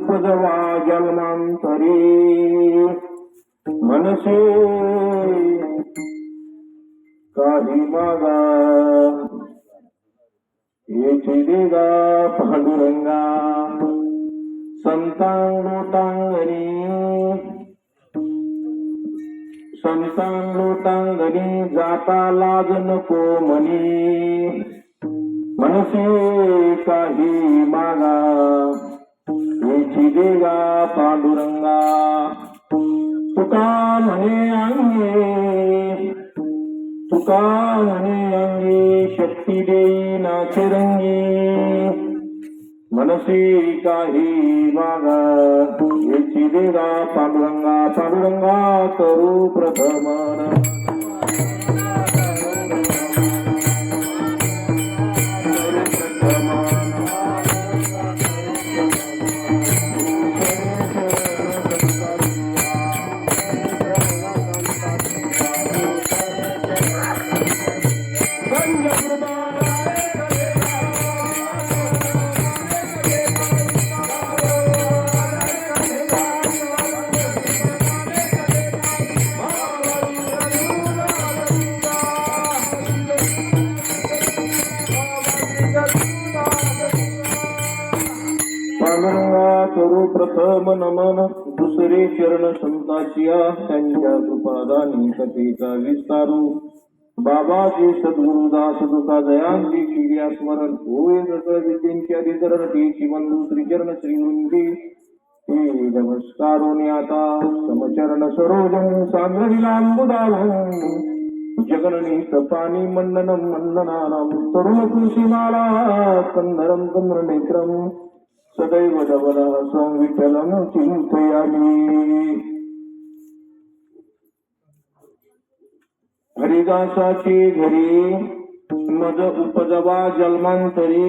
उपजवा जन्मांतरी मनसे काही मागा येची देगा पांडुरंगा संतांगणी जाता लाज नको म्हणी मनसे काही मागा येची देगा पांडुरंगा तुका म्हणे अंगी शक्ती देई नाचरंगी मनसे काही मागा येची देगा पांडुरंगा करू प्रथमन करू प्रथम नमन दुसरे चरण संताचिया त्यांच्या कृपादानी कथेचा विस्तारू बाबाजी सद्गुरुदास तुका दयांची किर्या स्मरण होय सकळ विद्येची अधिकरण तीची बंधू श्रीचरण श्रीवृंदी हे नमस्कारोनी आता समचरण सरोजं सांद्रविलांबुदाभं जगननीत पाणी मंडनं मंडनानं तरुण तुलसीमाला कंदरं कमलनेत्रं सदैव धवल संविठलं चिंतयामि हरिदासाची घरी मज उपजवा जन्मांतरी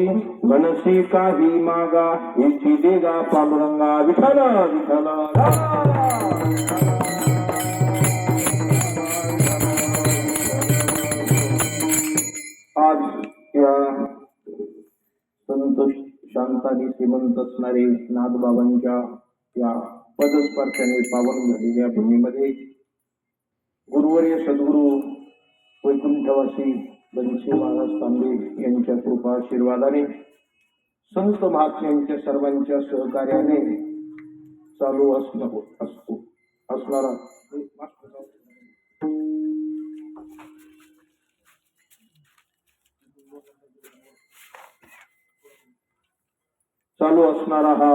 मनसी काही मागा याची देगा पांडुरंगा विठ्ठल विठ्ठल आज या संत शांतानी श्रीमंत असणारे नाथबाबांच्या या पदस्पर्शाने पावन झालेल्या भूमीमध्ये गुरुवर्य सद्गुरु वैकुंठवासी बनशे महाराज तांबे यांच्या कृपा आशीर्वादाने संत महात्म्यांच्या सर्वांच्या सहकार्याने चालू असणारा हा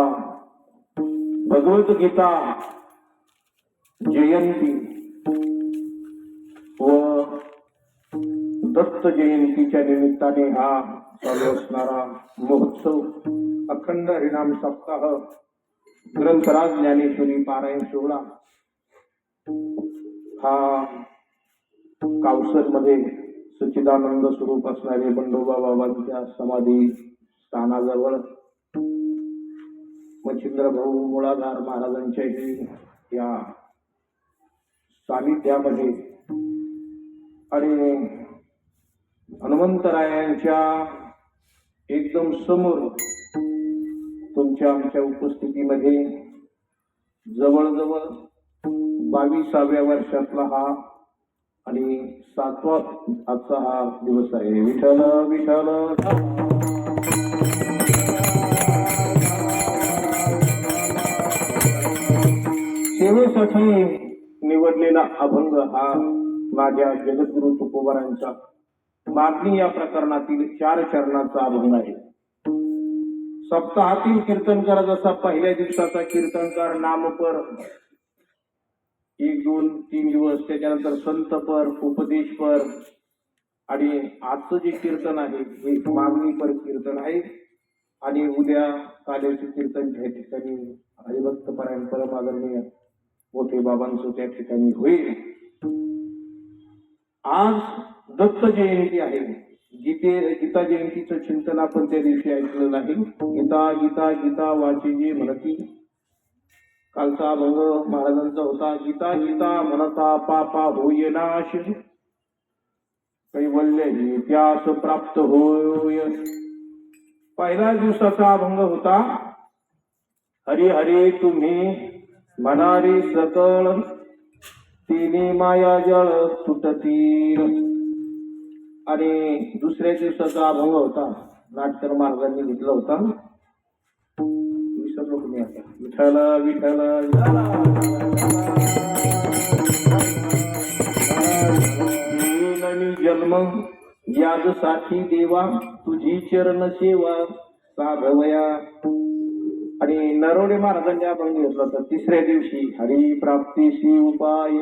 भगवद्गीता जयंती व दत्त जयंतीच्या निमित्ताने हा चालू असणारा महोत्सव अखंड हरिनाम सप्ताह ग्रंथराज ज्ञानेश्वरी पारायण सोहळा हा कावसर मध्ये सच्चिदानंद स्वरूप असणारे बंडोबा बाबांच्या समाधी स्थानाजवळ मच्छिंद्र भाऊ मुळाधार महाराजांच्याही या सानिध्यामध्ये आणि हनुमंतरायांच्या एकदम समोर तुमच्या आमच्या उपस्थितीमध्ये जवळजवळ 22व्या वर्षातला हा आणि 7वा आजचा हा दिवस आहे. विठ्ठल विठ्ठल सेवेसाठी निवडलेला अभंग हा माझ्या जगद्गुरु तुकोबारांचा मागणी या प्रकरणातील 4 चरणाचा अभंग आहे. सप्ताहातील कीर्तनकार जसा पहिल्या दिवसाचा कीर्तनकार नामपर 1, 2, 3 दिवस त्याच्यानंतर संतपर उपदेशपर आणि आजचं जे कीर्तन आहे हे मागणीपर कीर्तन आहे आणि उद्या काल्याचे कीर्तन त्या ठिकाणी हरिभक्त परायण परम आदरणीय मोठे बाबांचं त्या ठिकाणी होईल. आज दत्त जयंती आहे. गीता जयंतीचं चिंतन आपण त्या दिवशी ऐकलं नाही. गीता गीता गीता वाचिजी म्हणती कालचा अभंग महाराजांचा होता. गीता गीता म्हणता पापा होय नाश कैवल्य इतिहास प्राप्त होय. पहिल्या दिवसाचा अभंग होता हरी हरी तुम्ही म्हणारी सकळ, तिने माया जळ सुटतील. आणि दुसऱ्या दिवसाचा अभंग होता, नाटकर महाराजांनी घेतला होता. विसरलो तुम्ही आता. विठ्ठल विठ्ठल विठ्ठल जन्म यादसाठी देवा, तुझी चरण सेवा साधवया. आणि नरोडे महाराजांनी अभंग घेतला होता. तिसऱ्या दिवशी हरी प्राप्तीशी उपाय,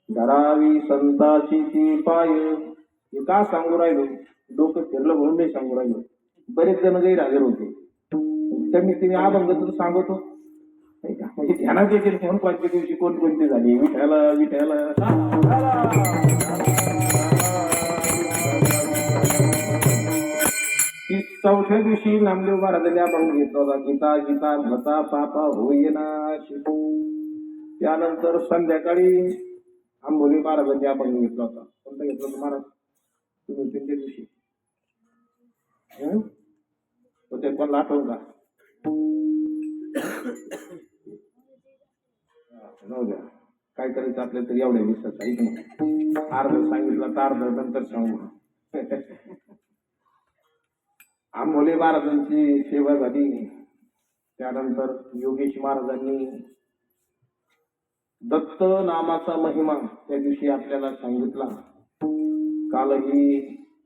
धरावी संताची ती पाय. हे का सांगू राहिलो, डोकं फिरलं म्हणून नाही सांगू राहिलो. बरेच जण गैरहजर होते, त्यांनी तुम्ही अभंग तर सांगतो नाही का, म्हणजे ध्यानात येतील म्हणून पाचव्या दिवशी कोणकोणती झाली. विठ्ठल विठ्ठल चौथ्या दिवशी नामदेव महाराजांनी अभंग घेतला होता, गीता गीता भता पापा होईना. त्यानंतर संध्याकाळी आंबोली महाराजांनी अभंग घेतला होता. कोणता घेतला होता महाराज तुम्ही त्यांच्या दिवशी? होते कोणाला आठवण का? जाऊ द्या, काय करायचं आपल्याला तरी एवढ्या दिवसाचं ऐक ना. अर्ध सांगितलं तर अर्ध नंतर सांगू. आंबोली महाराजांची सेवा झाली. त्यानंतर योगेश महाराजांनी दत्त नामाचा महिमा त्या दिवशी आपल्याला सांगितला. कालही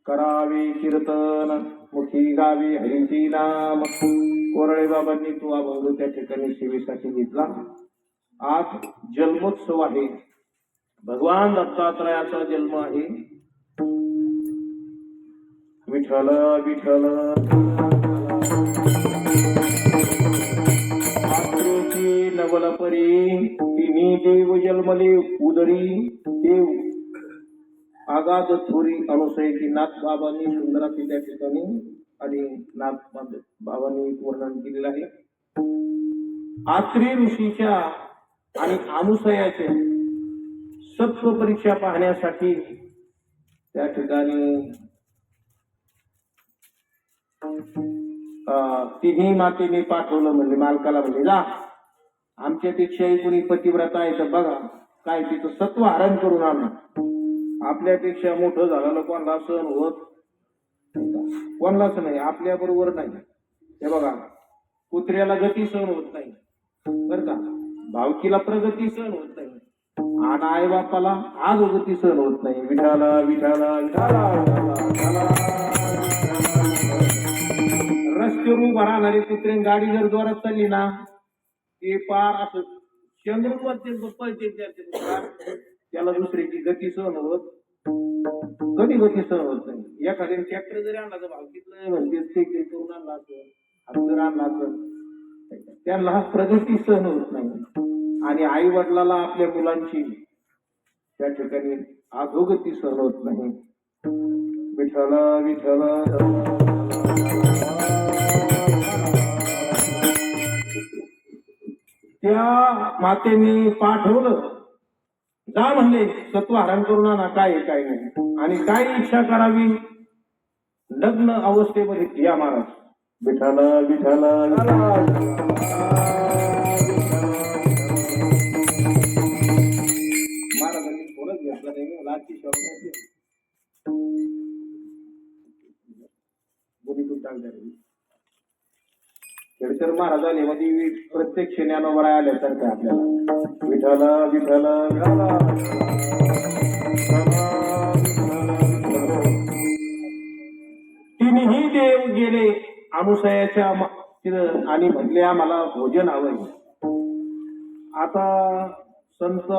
करावे कीर्तन, मुखी गावे हरीचे नाम. कोरळे बाबांनी तो अभंग त्या ठिकाणी सेवेसाठी घेतला. आज जन्मोत्सव आहे, भगवान दत्तात्रयाचा जन्म आहे. विठ्ठल विठ्ठल नवलपरी, तिन्ही देव जन्मले उदरी. देव आगाध थोरी अनुसयती नाथ बाबांनी सुंदराची त्या ठिकाणी आणि नाथ बाबांनी वर्णन केलेलं आहे. आत्री ऋषीच्या आणि अनुसयाच्या सत्व परीक्षा पाहण्यासाठी त्या ठिकाणी तिन्ही मातेने पाठवलं. म्हणले मालकाला, म्हणले जा, आमच्यापेक्षाही कोणी पतिव्रता आहे तर बघा, काय तिचं सत्व हरण करून आणा. आपल्यापेक्षा मोठं झालेलं कोणाला सहन होत, कोणालाच नाही, आपल्या बरोबर नाही. हे बघा, कुत्र्याला गती सहन होत नाही बर का, भावकीला प्रगती सहन होत नाही, आणि आई बापाला आज गती सहन होत नाही. विठाला विठाला रस्त्यावर उभा राहणारे कुत्रे, गाडी जर जोरात चालली ना, ते पार असं चंद्रवरचे पळते, त्याला दुसऱ्याची गती सहन होत, कधी गती सहन होत नाही. एखाद्याने ट्रॅक्टर जरी आणला तर भावकीतलं म्हणजे ते करून आणला असं, हात जर आणला असं, त्यांना प्रगती सहन होत नाही. आणि आई वडिलाला आपल्या मुलांची त्या ठिकाणी अधोगती सहन होत नाही. विठ्ठल विठ्ठल त्या मातेने पाठवलं, जा म्हणले, सत्व हरण करून आणा, काय काय नाही, आणि काय इच्छा करावी. लग्न अवस्थेमध्ये या महाराज. विठ्ठल विठ्ठल महाराजांनी थोडंच घेतलं नाही, लाची शब्द बोलीतून टाकले. खेडकर महाराजांनी मध्ये प्रत्येक ज्ञानोबर आल्यासारखं आपल्याला. विठ्ठल विठ्ठल तिन्ही देव गेले अनुसयाच्या आणि म्हणले आम्हाला भोजन हवंय. आता संत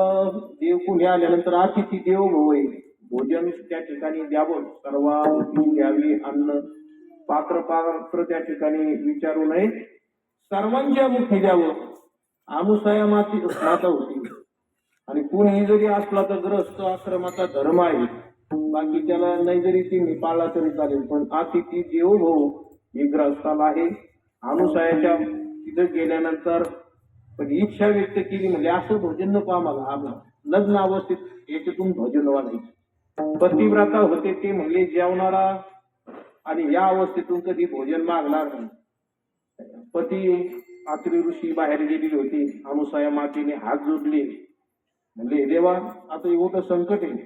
देव कुणी आल्यानंतर अतिथी देव भवय, भोजन त्या ठिकाणी द्यावं, सर्वांनी द्यावी. अन्न पात्र पात्र त्या ठिकाणी विचारू नये, सर्वांच्या मुखी द्यावं. अनुसया माता होती, आणि कुणीही जरी असला तर ग्रस्त आश्रमाचा धर्म आहे, बाकी त्याला नाही जरी तिने पाळला तरी चालेल, पण अतिथी देवो भव ही ग्रस्ताला आहे. अनुसयाच्या तिथं गेल्यानंतर पण इच्छा व्यक्त केली, म्हणजे असं भोजन नको आम्हाला, लग्न अवस्थेत याच्यातून भोजन वाढायचं. पतिव्रता होते ते म्हणले जेवणारा आणि या अवस्थेतून कधी भोजन मागणार नाही. पती अत्री ऋषी बाहेर गेलेले होते. अनुसूया मातेने हात जोडले, म्हणले देवा आता एवढं संकट आहे.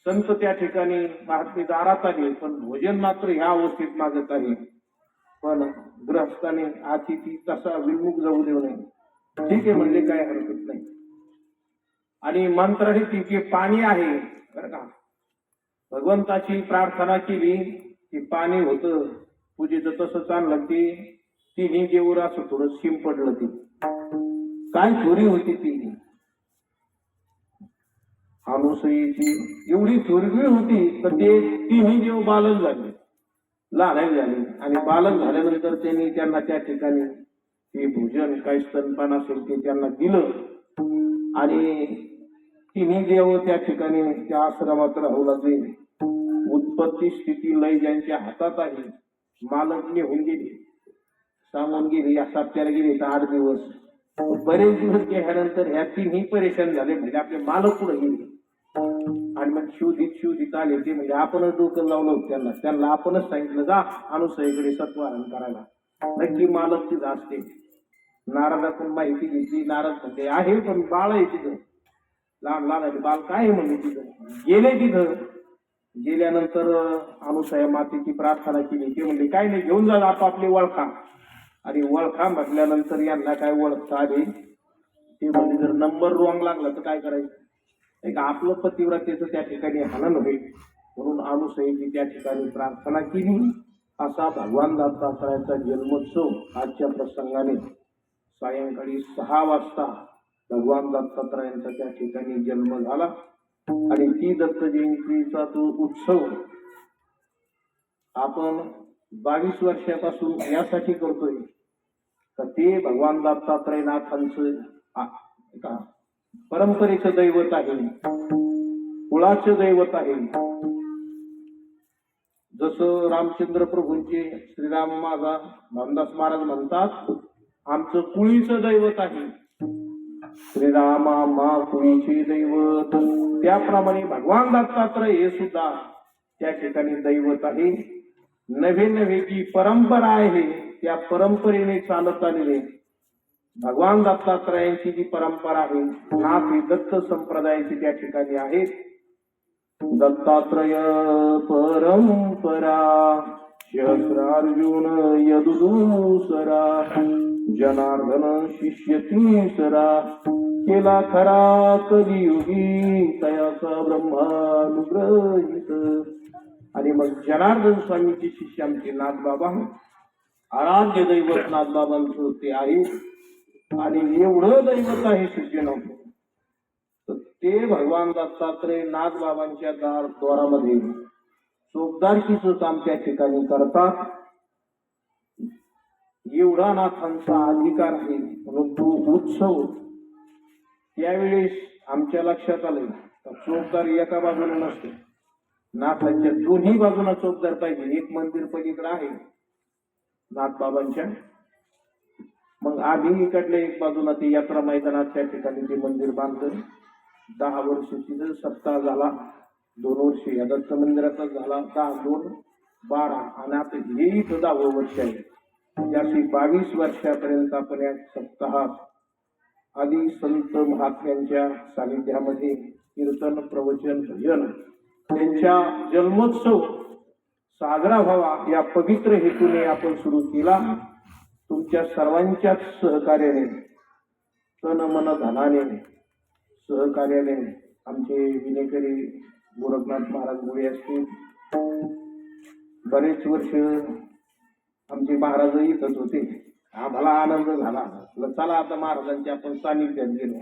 संत त्या ठिकाणी महात्मे दारात आले, पण भोजन मात्र ह्या अवस्थेत मागत आहे. पण गृहस्थाने अतिथी तसा विमुख जाऊ देऊ नये. ठीक आहे म्हणले, काय हरकत नाही. आणि मंत्राने तिथे पाणी आहे बरं का, भगवंताची प्रार्थना केली की पाणी होतं. पूजेचं तसं चाललं ते तिन्ही देऊर असं थोडं शिंपडलं. ते काय चोरी होती ती अनुसूयेची, एवढी चोरी होती तर ते तिन्ही देव बालक झाले, लहान झाले. आणि बालक झाल्यानंतर त्यांना त्या ठिकाणी ते भोजन काही स्तनपान असेल ते त्यांना दिलं. आणि तिन्ही देव त्या ठिकाणी त्या आश्रमात राहू लागले. उत्पत्ती स्थिती लय ज्यांच्या हातात आहे, मालक निघून गेले, सांगून गेले, या साप्त्याला गेले तर 8 दिवस. बरेच दिवस गेल्यानंतर ह्या तिन्ही परेशान झाले, म्हणजे आपले मालक पुढे गेले. आणि मग शिवधीत आले ते, म्हणजे आपणच डोकं लावलं होतं त्यांना आपणच सांगितलं जा अनुसूयेकडे सत्वाहरण करायला. नक्की मालक तिथं असते. नारदातून माहिती घेतली. नारद म्हणते आहे पण बाळ आहे तिथं, लहान लहान बाळ काय आहे म्हणजे तिथं. गेले तिथं. गेल्यानंतर अनुसूया मातेची प्रार्थना केली. ते म्हणले काय नाही, घेऊन जा आपापली ओळखा. आणि ओळखा म्हटल्यानंतर यांना काय ओळखता आली. ते म्हणजे जर नंबर रॉंग लागला तर काय करायचं, एक आपलं पतिव्रतेचं त्या ठिकाणी हनन होईल. म्हणून अनुसूयेची त्या ठिकाणी प्रार्थना केली. असा भगवान दत्तात्रयाचा जन्मोत्सव आजच्या प्रसंगाने सायंकाळी 6 वाजता भगवान दत्तात्रयांचा त्या ठिकाणी जन्म झाला. आणि ती दत्त जयंतीचा तो उत्सव आपण 22 वर्षापासून यासाठी करतोय तर ते भगवान दत्तात्रयनाथांचं परंपरेचं दैवत आहे, कुळाचं दैवत आहे. जसं रामचंद्र प्रभूंचे श्रीराम माझा रामदास महाराज म्हणतात, आमचं कुळीचं दैवत आहे. श्रीरामा मा कुळीचे दैवत, त्याप्रमाणे भगवान दत्तात्रय हे सुद्धा त्या ठिकाणी दैवत आहे. नवे जी परंपरा आहे त्या परंपरेने चालत आलेले भगवान दत्तात्रयांची जी परंपरा आहे, नाथ दत्त संप्रदायाची त्या ठिकाणी आहे. दत्तात्रय परंपरा सहस्रार्जुन यदुदूसरा, जनार्दन शिष्य तीसरा, केला खरा कलियुगी तयाचा ब्रह्मानुग्रहित. आणि मग जनार्दन स्वामीचे शिष्य आमचे नाथबाबा, आराध्य दैवत नाथबाबांचं ते आहे. आणि एवढं दैवत आहे सज्जनांचं, तर ते भगवान दत्तात्रय नाथबाबांच्या द्वारामध्ये चोपदारकीचं काम त्या ठिकाणी करतात. एवढा नाथांचा अधिकार आहे. म्हणून तो उत्सव त्यावेळेस आमच्या लक्षात आलं तर चोपदार एका बाजूला नसतो, नाथांच्या दोन्ही बाजूला चोपदार पाहिजे. एक मंदिर पलीकडे आहे नाथबाबांच्या, मग आम्ही इकडल्या एक बाजूला ते यात्रा मैदानात त्या ठिकाणी ते मंदिर बांधलं. 10 वर्ष तिथं सप्ताह झाला, 2 वर्ष या दत्त मंदिराचा झाला, 10, 2, 12 आणि आता हे इथं 10वं वर्ष आहे. याची 22 वर्षापर्यंत आपण या सप्ताहात आदी संत महात्म्यांच्या सानिध्यामध्ये कीर्तन, प्रवचन, भजन त्यांच्या जन्मोत्सव साजरा व्हावा या पवित्र हेतूने आपण सुरू केला. तुमच्या सर्वांच्याच सहकार्याने, तन मन धनाने सहकार्याने आमचे विनेकरी गोरखनाथ महाराज मुळे असतील, बरेच वर्ष आमचे महाराज इथंच होते. आम्हाला आनंद झाला, चला आता महाराजांच्या आपण सानिध्यात गेलो.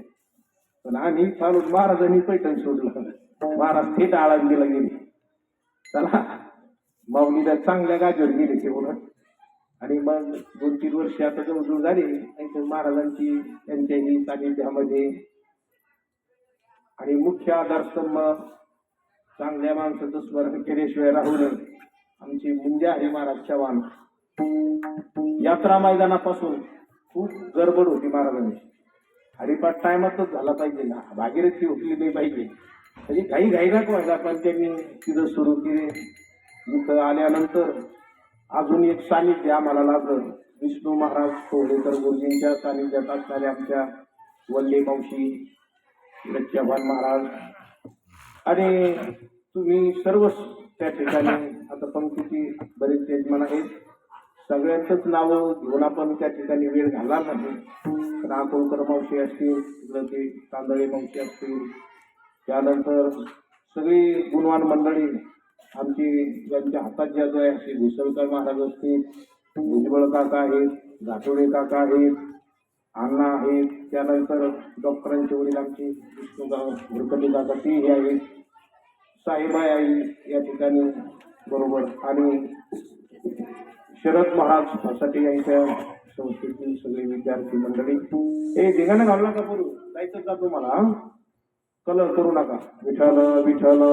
पण आम्ही चालून महाराजांनी पैठण सोडलं, महाराज थेट आळंदीला गेले. चला माऊलीला चांगल्या गाजर गेले ते बोलत. आणि मग 2-3 वर्ष आता जवळजवळ झाली महाराजांची त्यांच्याही सानिध्यामध्ये. आणि मुख्य आधारस्तंभ चांगल्या माणसाचं स्मरण केल्याशिवाय राहू नये. आमची मुंजे आहे महाराज चव्हाण, यात्रा मैदानापासून खूप गडबड होती महाराजांची. हरिपाठ टायमातच झाला पाहिजे ना, भागीरथी उठली नाही पाहिजे, म्हणजे काही घाईघाट व्हायला. पण त्यांनी तिथं सुरू केले. इथं आल्यानंतर अजून एक सानिध्य आम्हाला लागलं. विष्णू महाराज कोहलेकर गुरुजींच्या सानिध्यात असणारे आमच्या वल्ले मावशी, लच्चाभान महाराज आणि तुम्ही सर्वच त्या ठिकाणी आता पंक्तीची बरेच यजमान आहेत. सगळ्यांचंच नावं घेऊन आपण त्या ठिकाणी वेळ घालणार नाही. राकोलकर मावशी असतील, तिकडं ते तांदळे मावशी असतील, त्यानंतर सगळी गुणवान मंडळी आमची ज्यांच्या हातात ज्या आहे असे घुसळकर महाराज असतील, भुजबळ काका आहेत, घाटोडे काका आहेत, अण्णा आहेत, त्यानंतर डॉक्टरांचे वडील आमचे विष्णूगाव भुरकटी काका ते आहेत, साहेबाई आई या ठिकाणी बरोबर, आणि शरद महाराज फासाटे यांच्या संस्थेतील सगळे विद्यार्थी मंडळी. हे धिंगाणा घालू नका, करू जायचं का तुम्हाला, कलर करू नका. विठ्ठल विठ्ठल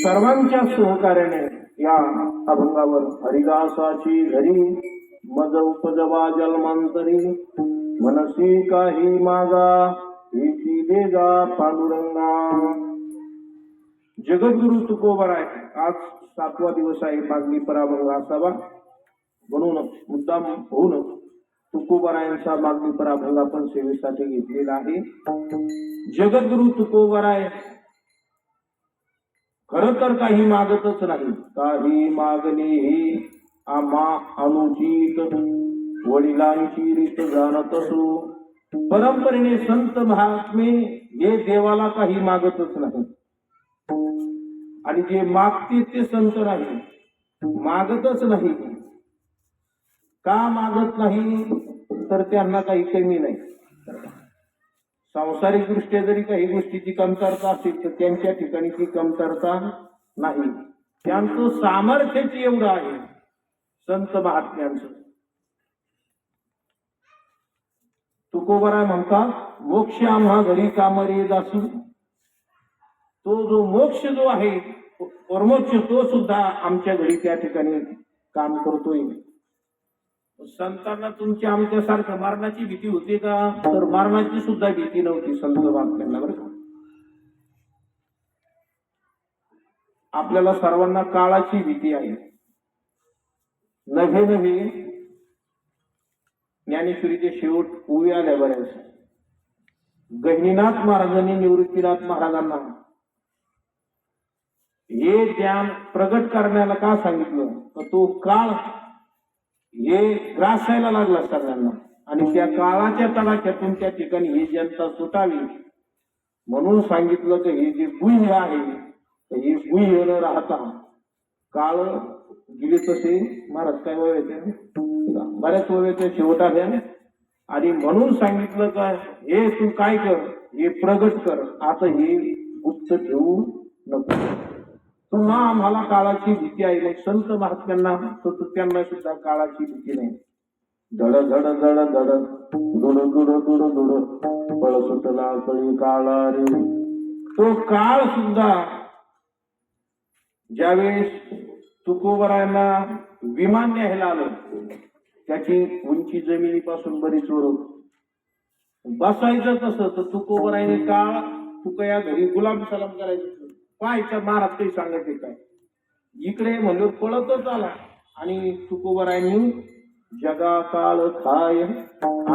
सर्वांच्या सहकार्याने या अभंगावर हरिदासाची घरी मज उपजवा जन्मांतरी मनसी काही मागा एकी देगा पांडुरंगा. जगद्गुरु तुकोबाराय आज 7वा दिवस आहे. मागणी पराभंग असावा म्हणून मुद्दाम होऊन तुकोबारायांचा मागणी पराभंग आपण सेवेसाठी घेतलेला आहे. जगद्गुरु तुकोबाराय खरं तर काही मागतच नाही. काही मागणे ही आम्हा अनुचित वडिलांची रीत जाणत असो. परंपरेने संत महात्मे हे देवाला काही मागतच नाही, आणि जे मागते ते संत नाही, मागतच नाही. का मागत नाही तर त्यांना काही कमी नाही. सांसारिक दृष्ट्या जरी काही गोष्टीची कमतरता असेल तर त्यांच्या ठिकाणी ती कमतरता नाही. त्यांचं सामर्थ्यच एवढं आहे संत महात्म्यांचं. तुकोबाराय म्हणतात मोक्ष आम्हा घरी कामरे दासू. तो जो मोक्ष जो आहे परमोक्ष तो सुद्धा आमच्या घरी त्या ठिकाणी काम करतोय. संतांना तुमच्या आमच्यासारखं मरणाची भीती होती का तर मरणाची सुद्धा भीती नव्हती संत महात्म्यांना बरं का. आपल्याला सर्वांना काळाची भीती आहे. नव्हे नव्हे ज्ञानेश्वरीचे शेवट उभी आल्या बऱ्याच. गहिनीनाथ महाराजांनी निवृत्तीनाथ महाराजांना हे ज्ञान प्रगट करण्याला का सांगितलं तर तो काळ हे ग्रासायला लागला सगळ्यांना, आणि त्या काळाच्या तडाख्यातून त्या ठिकाणी ही जनता सुटावी म्हणून सांगितलं की हे जे गुह्य आहे हे गुह्य न राहता काळ गेले तसे महाराज काय वय बऱ्याच वयाच्या शेवट आल्या, आणि म्हणून सांगितलं का हे तू काय कर, हे प्रगट कर, आता हे गुप्त ठेवू नको. पुन्हा आम्हाला काळाची भीती आहे. मग संत महात्म्यांना त्यांना सुद्धा काळाची भीती नाही. धड धड धड धड दुड दुड दुड दुड पळ सुटला कळी काळा रे. तो काळ सुद्धा ज्यावेळेस तुकोबारायांना विमान न्यायला आलं त्याची उंची जमिनीपासून बरीच वर बसायचं कसं तर तुकोबारायाने काळ तुका या घरी गुलाम सलाम करायचं पाहायचा महाराज काही सांगायचे काय इकडे म्हणलं पळतच आला. आणि तुकोबारायांनी जगा काळ खाय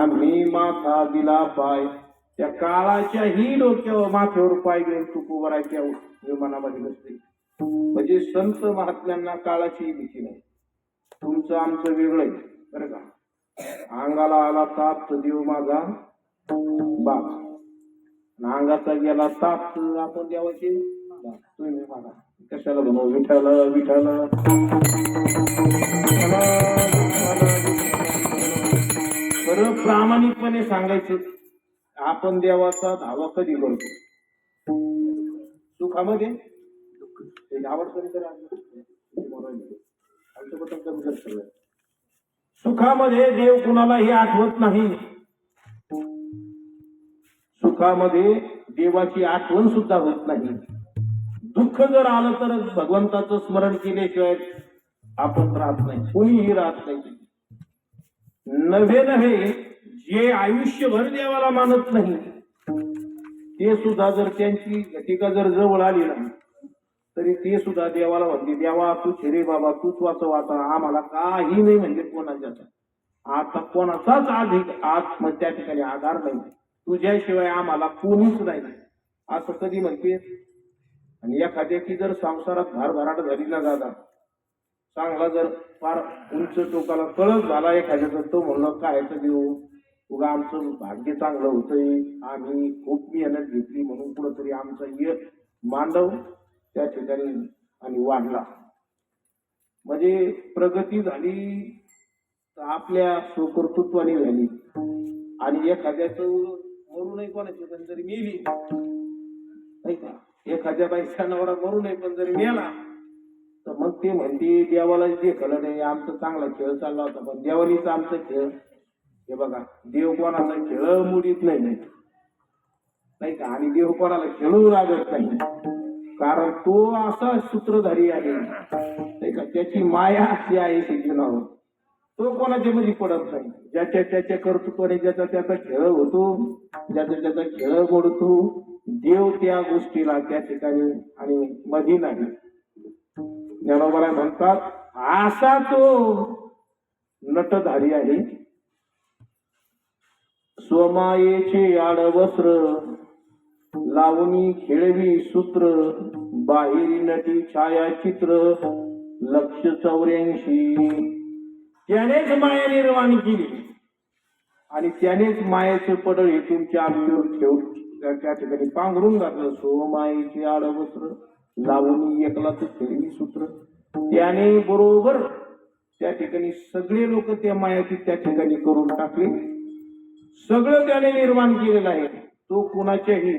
आम्ही माथा दिला पाय. त्या काळाच्याही डोक्यावर माथ्यावर पाय घेऊन तुकोबाराच्या विमानामध्ये बसते. म्हणजे संत महात्म्यांना काळाची भीती नाही. तुमचं आमचं वेगळं आहे बरं का. अंगाला आला ताप तर देव माझा बाप, अंगाचा गेला ताप तर आपण देवाचे तुम्ही मला कशाला बनव. विठ्ठल विठ्ठल बरं प्रामाणिकपणे सांगायचं आपण देवाचा धावा कधी करतो सुखामध्ये आवड कधी तर सुखामध्ये देव कुणालाही आठवत नाही. सुखामध्ये देवाची आठवण सुद्धा होत नाही. दुःख जर आलं तर भगवंताचं स्मरण केल्याशिवाय आपण राहत नाही, कोणीही राहत नाही. नव्हे नव्हे जे आयुष्यभर देवाला मानत नाही ते सुद्धा जर त्यांची घटिका जर जवळ आली ना तरी ते सुद्धा देवाला म्हणते, देवा तूच रे बाबा, तूच वाचव, आम्हाला काही नाही म्हणजे कोणाच्याच आता कोणाचाच आज मग त्या ठिकाणी आधार नाही, तुझ्याशिवाय आम्हाला कोणीच नाही असं कधी म्हणते. आणि एखाद्याची जर संसारात भरभराट झाली ना दादा, चांगला जर फार उंच टोकाला कळत झाला एखाद्याचा, तो म्हणलं काय देऊ, उगा आमचं भाग्य चांगलं होतंय, आम्ही खूप मेहनत घेतली म्हणून कुठंतरी आमचा मांडव त्या ठिकाणी आणि वाढला, म्हणजे प्रगती झाली आपल्या सुकर्तृत्वाने झाली. आणि एखाद्याचं मरू नाही कोणाची पण जरी मेली नाही का, एखाद्या बाईचा नवरा मरू नये पण जरी मेला तर मग ते म्हणते देवाला जे खलं नाही, आमचा चांगला खेळ चालला होता पण देवानीचा आमचा खेळ. हे बघा, देव कोणाचा खेळ मुडीत नाही का, आणि देव कोणाला खेळू लागत नाही, कारण तो असा सूत्रधारी आहे नाही का, त्याची माया अशी आहे जीवनावर, तो कोणाच्या मध्ये पडत नाही. ज्याच्या त्याच्या कर्तृत्वाने ज्याचा त्याचा खेळ होतो, ज्याचा त्याचा खेळ मोडतो, देव त्या गोष्टीला त्या ठिकाणी आणि मधी नाही. ज्ञानोबा म्हणतात असा तो नटधारी आहे, स्वमायेचे आडवस्त्र लावणी खेळवी सूत्र, बाहेरी नटी छायाचित्र 184. त्यानेच माया निर्माण केली आणि त्यानेच मायेचं पडळ हे तुमच्या आमच्यावर ठेवून त्या ठिकाणी पांघरून घातलं. स्वमायेचे आडवस्त्र लावणी एकलाच खेळवी सूत्र, त्याने बरोबर त्या ठिकाणी सगळे लोक त्या मायाची त्या ठिकाणी करून टाकले. सगळं त्याने निर्माण केलेलं आहे. तो कुणाच्याही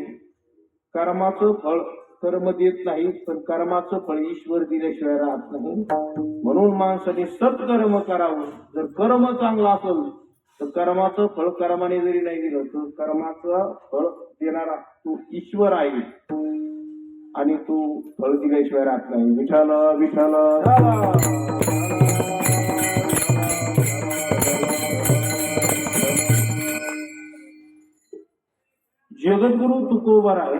कर्माचं फळ कर्म देत नाही, पण कर्माचं फळ ईश्वर दिल्याशिवाय राहत नाही. म्हणून माणसाने सत्कर्म करावं. जर कर्म चांगलं असेल तर कर्माचं फळ कर्माने जरी नाही दिलं तर कर्माचं फळ देणारा तो ईश्वर आहे आणि तो फळ दिल्याशिवाय राहत नाही. विठ्ठल विठ्ठल. जगद्गुरु तुकोबर आहे,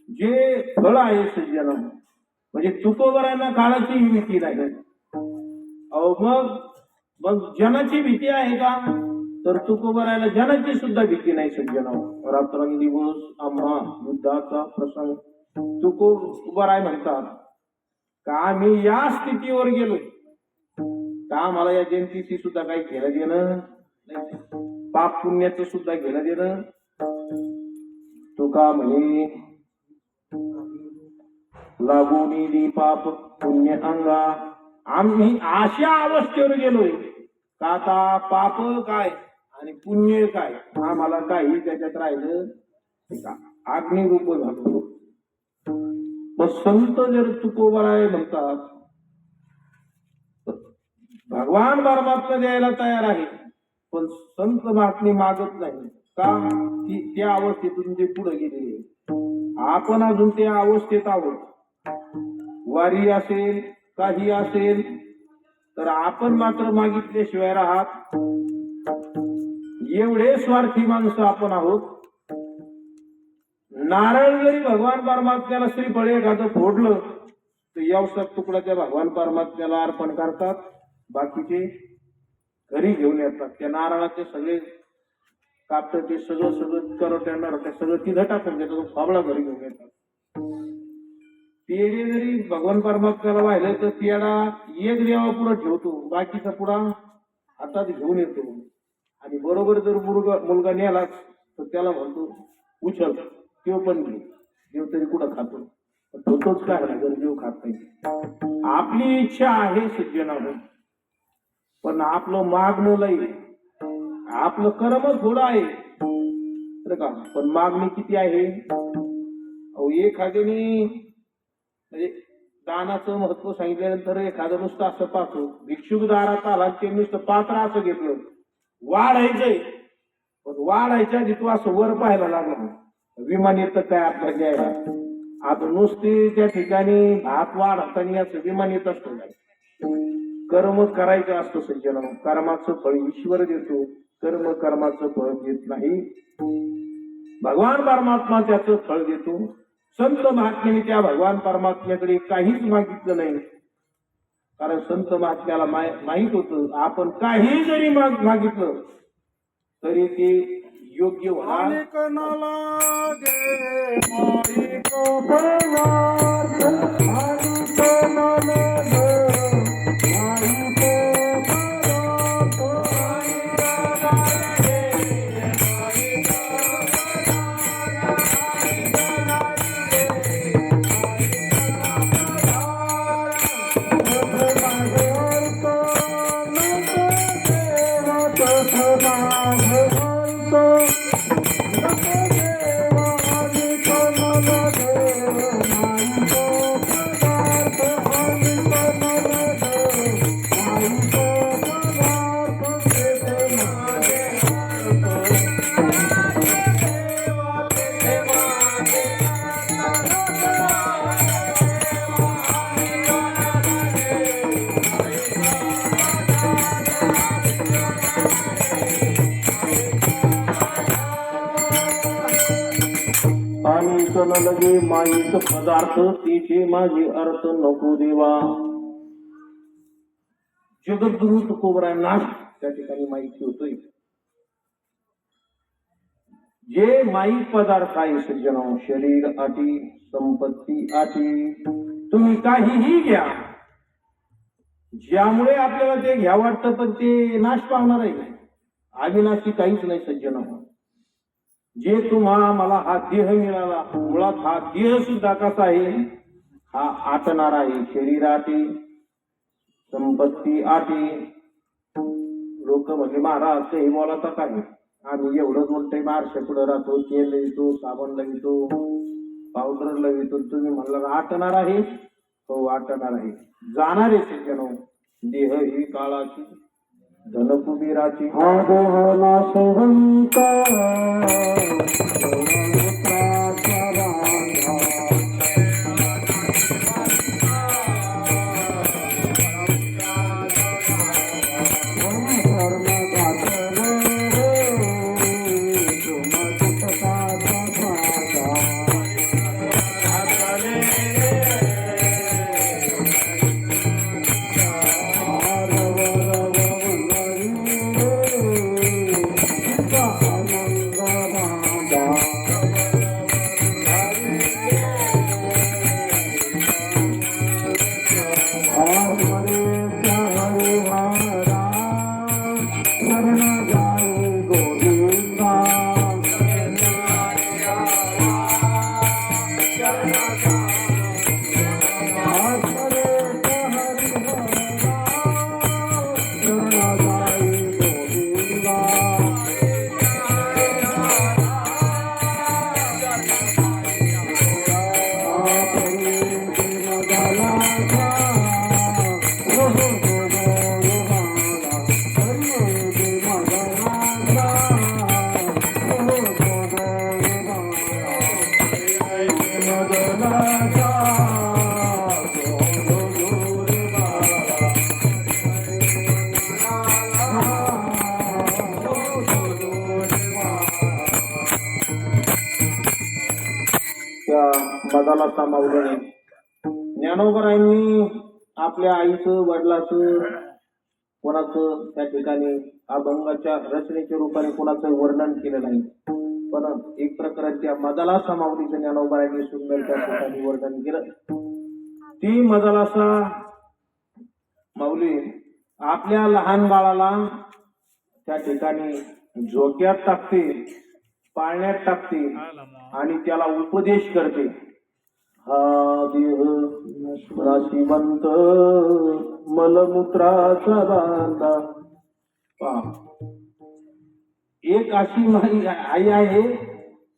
जे फळ आहे सज्जन, म्हणजे तुकोबरांना काळाची भीती नाही. अहो मग जनाची भीती आहे का, तर तुकोबरायला जनाची सुद्धा भीती नाही सज्जन. रात्रंदिवस आम्हा युद्धाचा प्रसंग. तुकोबराय म्हणतात का आम्ही या स्थितीवर गेलो का आम्हाला या जयंतीची सुद्धा काही घेणं देणं नाही, पाप पुण्याचं सुद्धा घेणं देणं. तुका म्हणे लागून पाप पुण्य अंगा. आम्ही अशा अवस्थेवर गेलोय का आता पाप काय आणि पुण्य काय आम्हाला काही त्याच्यात राहिलं का, अग्निरूप झालो. मग संत जर तुकोबराय म्हणतात भगवान परमात्मा द्यायला तयार आहे, पण संत महात्मे मागत नाही का, त्या अवस्थेतून ते पुढे गेलेले. आपण अजून त्या अवस्थेत आहोत. वारी असेल काही असेल तर आपण मात्र मागितल्याशिवाय राहत. एवढे स्वार्थी माणसं आपण आहोत. नारळ जरी भगवान परमात्म्याला श्रीफळ एखादं फोडलं तर यावसात तुकडा त्या भगवान परमात्म्याला अर्पण करतात, बाकीचे घरी घेऊन येतात. त्या नारळाचे सगळे कापतं ते सगळं करवट्यानं ते सगळं तिथं टाकून देतात, फावळा घरी घेऊन येतात. पेढे जरी भगवान परमात्म्याला वाहिलं तर पेढा एक देवा पुढं ठेवतो, बाकीचा पुढा हातात घेऊन येतो. आणि बरोबर जर मुलगा नेलाच तर त्याला म्हणतो उचल, तो पण घे. देव तरी कुठं खातो, होतोच काय जर देव खात नाही. आपली इच्छा आहे सज्जनावर, पण आपलं मागणं लई, आपलं कर्म थोडं आहे का, पण मागणी किती आहे. एखाद्याने म्हणजे दानाचं महत्व सांगितल्यानंतर एखादं नुसतं असं पाहतो, भिक्षुक दारात आला ते नुसतं पात्र असं घेतलं, वाढायचंय पण वाढायच्या आधी तू असं वर पाहायला लागला. विमान येतं काय आपल्या द्यायला, आता नुसती त्या ठिकाणी भात वाढताना असं विमान येत असतं काय. कर्म करायचं असतं सज्जन, कर्माचं फळ ईश्वर देतो, कर्म कर्माचं फळ देत नाही. भगवान परमात्मा त्याचं फळ देतो. संत महात्म्याने त्या भगवान परमात्म्याकडे काहीच मागितलं नाही, कारण संत महात्म्याला माहित होतं आपण काही जरी मागितलं तरी ते योग्य होणार. न लगे माईच पदार्थ तिचे माझे अर्थ नको देवा. जगद्गुरु तुकोबराय नाश त्या ठिकाणी माहिती होतोय. जे माईक पदार्थ आहे सज्जनो, शरीर आटी संपत्ती आटी तुम्ही काहीही घ्या, ज्यामुळे आपल्याला ते घ्या वाटतं पण ते नाश पावणार आहे. अविनाशी काहीच नाही सज्जनो. जे तुम्हा मला हा देह मिळाला, मुळात हा देह सुद्धा कसा आहे, हा आटणार आहे. शरीर आटी संपत्ती आटी. लोक म्हणजे महाराज हे बोलाचा काय, आम्ही एवढं बोलतोय मारशे पुढे राहतो, तेल लावितो, साबण लावितो, पावडर लावितो, तुम्ही म्हणला आटणार आहे. हो आटणार आहे, जाणार आहे सज्जनो. देह ही काळाची धन कुबेराची. मदाला सामावलं. ज्ञानोबरायांनी आपल्या आईचं वडिलाचं कोणाचं त्या ठिकाणी अभंगाच्या रचनेच्या रूपाने कोणाचं वर्णन केलं नाही, पण एक प्रकारे त्या मदाला सामावलीचं ज्ञानोबरायांनी सुंदर त्या ठिकाणी वर्णन केलं. ती मदालासा माऊली आपल्या लहान बाळाला त्या ठिकाणी झोक्यात टाकते, पाळण्यात टाकते आणि त्याला उपदेश करते. हा देह नाशिवंत मलमूत्राचा बांधा. एक अशी आई आहे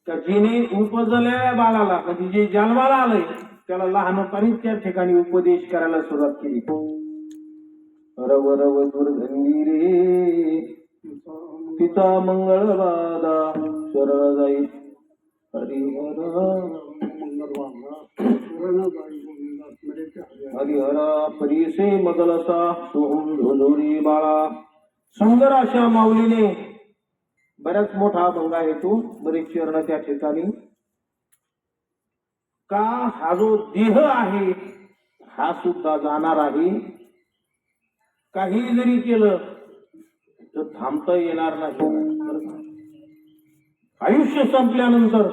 का जिने उपजलेल्या बाळाला, म्हणजे जे जन्माला आलंय त्याला लहानपणीच त्या ठिकाणी उपदेश करायला सुरुवात केली. रव रव दुर्गंधी रे तिचा मंगळवादा शरण जाई हरिहरा परीसे मदलसा सोहम धुलुरी बाळा. सुंदर अशा माऊलीने बऱ्याच मोठा अभंग आहे तो, बरेच चरण त्या ठिकाणी. का हा जो देह आहे हा सुद्धा जाणार आहे. काही जरी केलं तर थांबता येणार नाही. आयुष्य संपल्यानंतर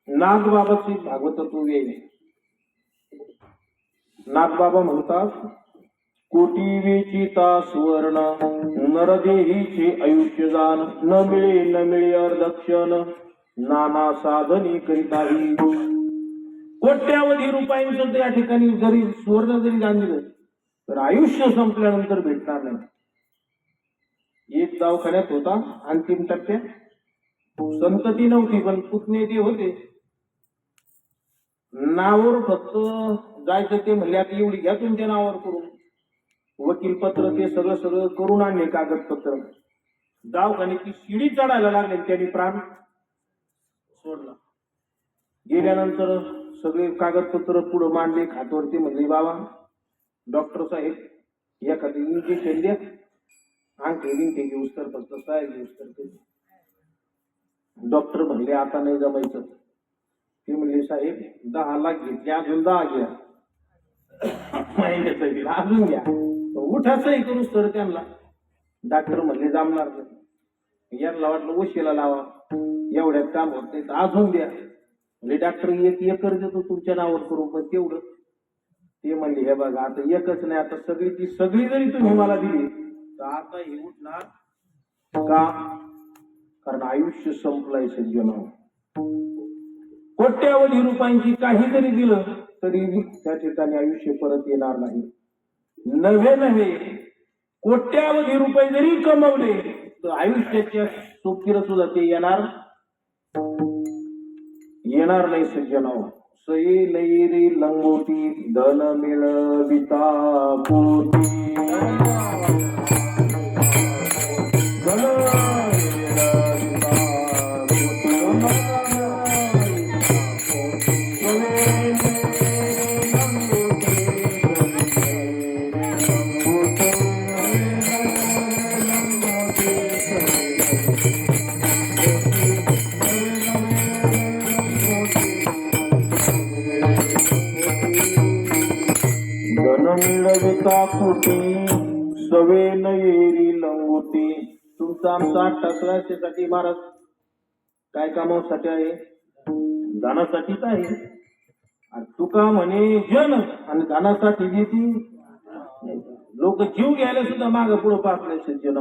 नागबाबाची भागवतत्व येईल. नागबाबा म्हणतात, कोटी वेचिता सुवर्ण नरदेहीचे आयुष्य जाण, न मिळे अर्धक्षण नाना साधनी करिताही. कोट्यावधी रुपयांचं त्या ठिकाणी जरी सुवर्ण जरी गांधलं तर आयुष्य संपल्यानंतर भेटणार नाही. एक दवाखान्यात होता अंतिम टप्प्यात, संतती नव्हती पण पुतणे ते होते. नावावर फक्त जायचं ते म्हणले आता एवढी घ्या तुमच्या नावावर करून. वकीलपत्र ते सगळं करून आणले कागदपत्र. दवाखान्याची शिडी चढायला लागले त्यांनी प्राण सोडला. गेल्यानंतर सगळे कागदपत्र पुढे मांडले खात्यावरती. म्हणले बाबा डॉक्टर साहेब एखादं इंजेक्शन द्या, अंगठी बिंगठी घेऊस तर फक्त साहेब घेऊस तर. डॉक्टर म्हणले आता नाही जमायचं. ते म्हणले साहेब 10 लाख घेतले, अजून 10 घ्या, अजून घ्या, उठाचंही करूच तर त्यांना. डॉक्टर म्हणले जमणार नाही. यांना वाटलं वशिला लावा, एवढ्यात काम होत नाही तर अजून द्या. म्हणजे डॉक्टर एक एकर देतो तुमच्या नावावर करू, पण तेवढं. ते म्हणले हे बघा आता एकच नाही, आता सगळी जरी तुम्ही मला दिली तर आता हे उठणार का? कारण आयुष्य संपलंय सज्जन. कोट्यावधी रुपयांची काही जरी दिलं तरी त्या ठिकाणी आयुष्य परत येणार नाही. नव्हे कोट्यावधी रुपये जरी कमवले तर आयुष्याच्या सोबतीला सुद्धा ते येणार नाही सज्जनाव. सई नैरी लंगोटी धन मिळविता पोटी. मिळविता कुटी सवे नयेरी लंगोटी. तुमचा आमचा 8 वर्षासाठी महाराज काय कामासाठी आहे? धनासाठीच आहे. आणि तुका म्हणे जन आणि धनासाठी देती. लोक जीव घ्यायला सुद्धा माग पुढे पाहत नाही सज्जन.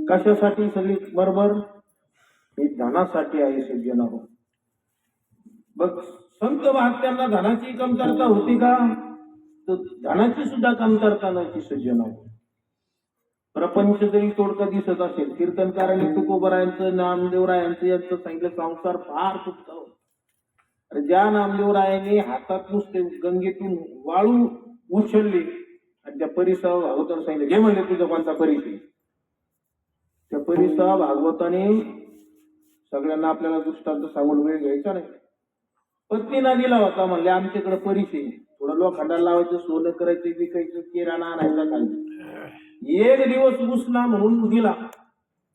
कशासाठी सगळी बरोबर? हे धनासाठी आहे सज्जन. बघ संत महात्म्यांना धनाची कमतरता होती का? तर धनाची सुद्धा कमतरता नव्हती सज्जन. प्रपंच जरी तोडका दिसत असेल, कीर्तनकारांनी तुकोबरायांचं नामदेवरायांचं यांचं सांगितलं संसार फार तुटका. अरे ज्या नामदेवरायांनी हातात नुसते गंगेतून वाळू उचलली आणि त्या परिसर भागवताला सांगितलं घे म्हणले तुझा कोणता परिचय. त्या परिसर भागवताने सगळ्यांना आपल्याला दृष्टांत सांगून वेळ घ्यायचा नाही. पत्नीना दिला होता, म्हणले आमच्याकडे परिचय थोडं लोखंडाला लावायचं, सोनं करायचं, विकायचं, किराणा आणायचा खायचं. एक दिवस उसना म्हणून दिला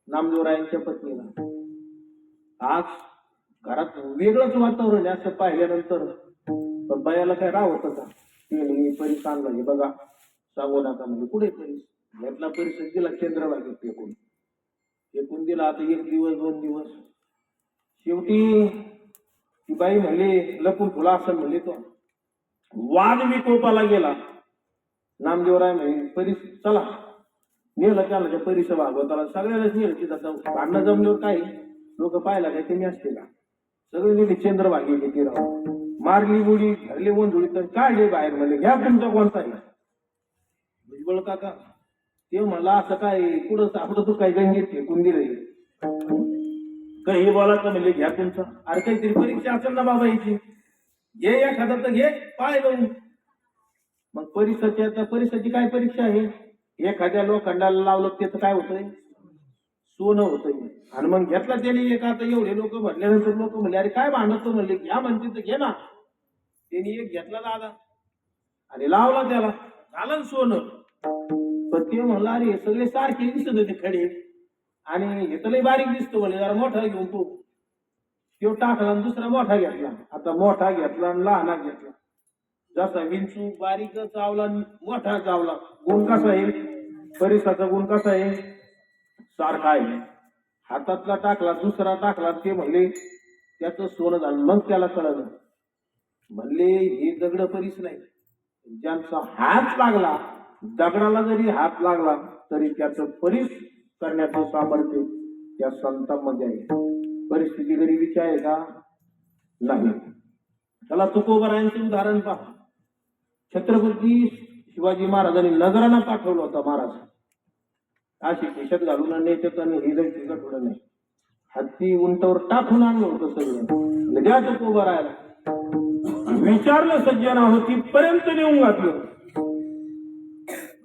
नामदेवरायांच्या पत्नीला. आज घरात वेगळंच वातावरण आहे असं पाहिल्यानंतर. पण बायाला काय राव होतं का? ते परीस आणला हे बघा सांगू नका. म्हणजे कुठे परीस घेतला? परिसर दिला चंद्रभागेत फेकून दिला. आता 1 दिवस 2 दिवस शेवटी ती बाई म्हणले लपून फुला असं म्हणले. तो वाद विकोपाला गेला. नामदेवराय म्हणे परीस चला नेलं त्याला त्या परिसर भागवताला. सगळ्यालाच नेलं तिथं. भांडणं जमल्यावर काही लोक पाहायला काय कमी असते का? सगळे नेले चंद्रभागे घेते राव. मारली गोळी धरले वंजुळी तर काढले बाहेर. म्हणले घ्या तुमचा कोणता आहे भुजबळ काका. ते म्हणला असं काय कुठं सापडत तू काय गंगेत फेकून दिले काही बोला का? म्हणले घ्या तुमचा. अरे काहीतरी परीक्षा असेल ना बाबा याची, घे एखादा तर घे पाय लावून. मग परिसरची काय परीक्षा आहे? एखाद्या लोखंडाला लावलं त्याचं काय होतंय? सोनं होतंय. आणि मग घेतला त्याने एक. आता एवढे लोक म्हणल्यानंतर लोक म्हणले अरे काय भांडतो? म्हणले घ्या म्हणते तर घे ना. त्यांनी एक घेतला दादा आणि लावला त्याला, झालं सोनं. पण ते म्हणलं अरे सगळे सारखे दिसत होते खडे आणि हे तर लय बारीक दिसतो. म्हणले जरा मोठा घेऊन तो. तो टाकला आणि दुसरा मोठा घेतला. आता मोठा घेतला आणि लहाना घेतला. जसा विंचू बारीक चावला आणि मोठा चावला. गुण कसा आहे? परिसाचा गुण कसा आहे? सारखा आहे. हातातला टाकला दुसरा टाकला ते म्हणले त्याचं सोनं झालं. मग त्याला कळलं म्हणले हे दगड परीस नाही, ज्यांचा हात लागला दगडाला जरी हात लागला तरी त्याचं परीस करण्याचं सामर्थ्य त्या संतांमध्ये आहे. परिस्थिती गरिबीची आहे का? नाही. त्याला तुकोबरायांचे उदाहरण पहा. छत्रपती शिवाजी महाराजांनी नगरांना पाठवलं होतं. महाराज अशी खिशात घालून नेत्यात आणि हे जर तिकट होणं नाही, हत्ती उंटावर टाकून आणलं होतं सगळं. द्या तुकोबरायला विचारलं सज्जना होती पर्यंत नेऊन घातलं.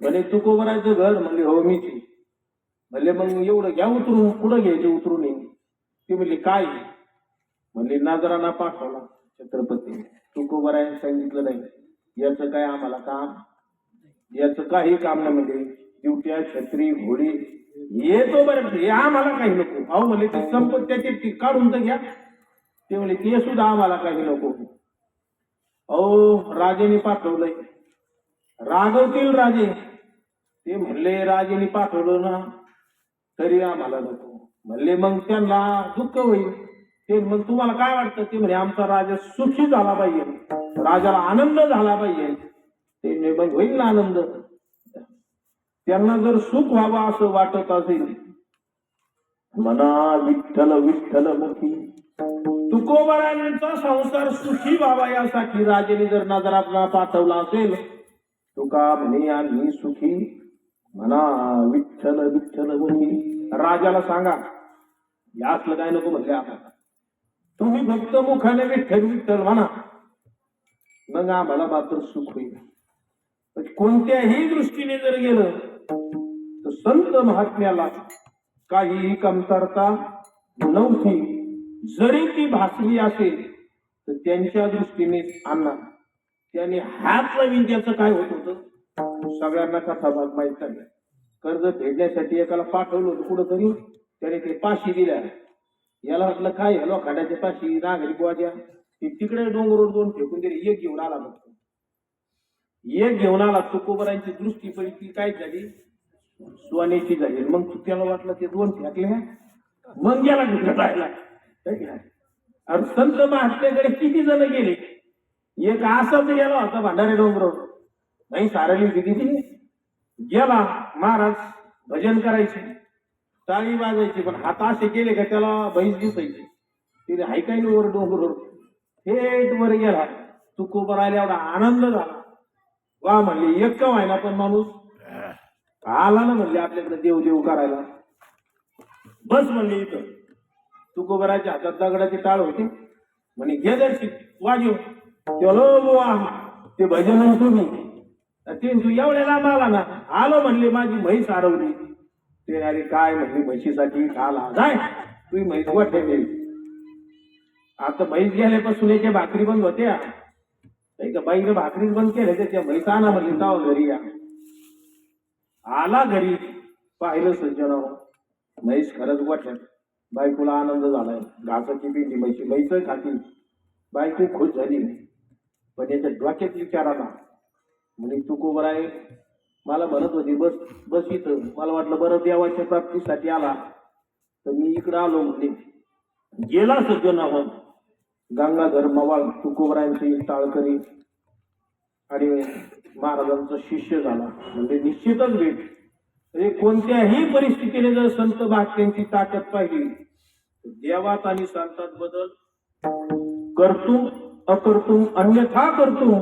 म्हणे तुकोबरायचं घर? म्हणले हो मीच. म्हणले मग एवढं घ्या उतरून. पुढं घ्यायचे उतरून येईल. ते म्हणले काय? म्हणले नजरांना पाठवला छत्रपती. तुकोबरायांनी सांगितलं नाही याचं काय आम्हाला काम, याचं काही काम नाही. म्हणजे दिवट्या छत्री घोडी येतो बरं, हे आम्हाला काही नको. अहो म्हणले ते संपत त्याचे काढून तर घ्या. ते म्हणले ते सुद्धा आम्हाला काही नको. अहो राजेने पाठवलंय, रागवतील राजे. ते म्हणले राजेने पाठवलं ना तरी आम्हाला नको. म्हणले मग त्यांना दुःख होईल. ते मग तुम्हाला काय वाटतं? ते म्हणे आमचा राजा सुखी झाला पाहिजे, राजाला आनंद झाला पाहिजे. ते मग होईल ना आनंद. त्यांना जर सुख व्हावं असं वाटत असेल म्हणा विठ्ठल विठ्ठल मुखी. तुकोबरायांचा संसार सुखी व्हावा यासाठी राजेने जर नजरातला पाठवला असेल तुका म्हणे आम्ही सुखी म्हणा विठ्ठल विठ्ठल मुखी. राजाला सांगा या असलं काय नको म्हणले आम्हाला. तुम्ही फक्त मुखाने विठ्ठल विठ्ठल म्हणा, मग आम्हाला मात्र सुख होईल. कोणत्याही दृष्टीने जर गेलं तर संत महात्म्याला काहीही कमतरता नव्हती. जरी ती भासली असेल तर त्यांच्या दृष्टीने अण्णा त्याने हात लावून त्याचं काय होत होतं सगळ्यांना कथा भाग माहित नाही. कर्ज फेडण्यासाठी एकाला पाठवलं होतं कुठंतरी, त्याने ते पाशी दिल्या. याला म्हटलं काय ह्या लोखंडाच्या पाशी नागरी बुवाच्या, ते तिकडे डोंगरवर दोन फेकून दिले. एक घेऊन आला. फक्त एक घेऊन आला. तुकोबरांची दृष्टी पडली ती काय झाली सोन्याची झाली. मग त्याला वाटलं ते दोन फेकले मग गेला घटायला. अरे संत महात्म्याकडे किती जण गेले? एक असाच गेला होता भांडारे डोंगरवर, नाही सारली होती तिथे. गेला महाराज भजन करायचे, टाळी वाजायची, पण हात असे गेले का त्याला म्हैस दिसायची. तिने हायकाय वर डोंगरवर थेट वर गेला. तुकोबरायला एवढा आनंद झाला. वा म्हणले एक का व्हायला पण माणूस आला ना म्हणले आपल्याकडे देव देव करायला. बस म्हणले इथं. तुकोबराच्या हातात दगडाची टाळ होती. म्हणे घे दर्शिक वाजव. चलो बुवा ते भजन तुम्ही ते तू एवढ्या लांब आला ना. आलो म्हणले माझी म्हैस हरवली. ते अरे काय म्हणले म्हशीसाठी खाला जाय तुम्ही म्हैस वाटे गेली. आता म्हैस गेल्यापासून याच्या भाकरी बंद होत्या. का बाईने भाकरीच बंद केल्या त्याच्या म्हैस आणा म्हणली जाव घरी या. आला घरी पाहिलं सज्जनावर म्हैस खरंच वाटल्या. बायकोला आनंद झालाय. घासाची पिंडी म्हैशी म्हैस खाती. बायको खुश झाली. पण याच्या डोक्यात विचार आला. म्हणजे तुकोबराय मला म्हणत होती बस बस इथं. मला वाटलं बरं देवाच्या प्राप्तीसाठी आला तर मी इकडं आलो. म्हणजे गेला सज्जनावर. गंगाधर मवाळ तुकोबरायांचे टाळकरी आणि महाराजांचा शिष्य झाला. म्हणजे निश्चितच भेट. म्हणजे कोणत्याही परिस्थितीने जर संत महात्म्यांची ताकद पाहिली देवात आणि संतात बदल करतूम अकर्तुम अन्यथा करतुम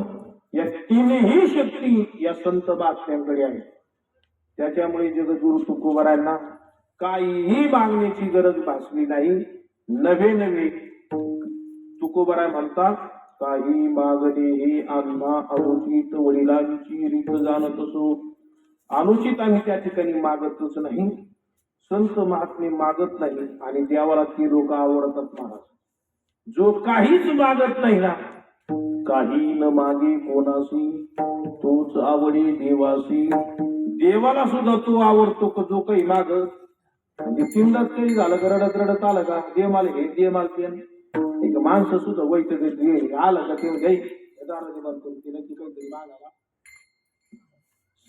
या तीनही शक्ती या संत महात्म्यांकडे आहे. त्याच्यामुळे जगद्गुरु तुकोबरायांना काहीही मागण्याची गरज भासली नाही. नवे नवे तुकोबराय म्हणतात काही मागणे हे आम्हा अनुचित वडिलांची रीत जाणत असो. अनुचित आम्ही त्या ठिकाणी मागतच नाही. संत महात्मे मागत नाही आणि देवाला ती लोक आवडतात. महाराज जो काहीच मागत नाही ना काही न मागे कोणाशी तोच आवडे देवासी. देवाला सुद्धा तो आवडतो का जो काही मागत. म्हणजे तीनदाच तरी झालं का रडत रडत आलं का दे मला हे दे मला ते. एक माणसं सुद्धा वैत आलं का ते घ्याय दाराची बंद करून ती नक्की काहीतरी मागायला.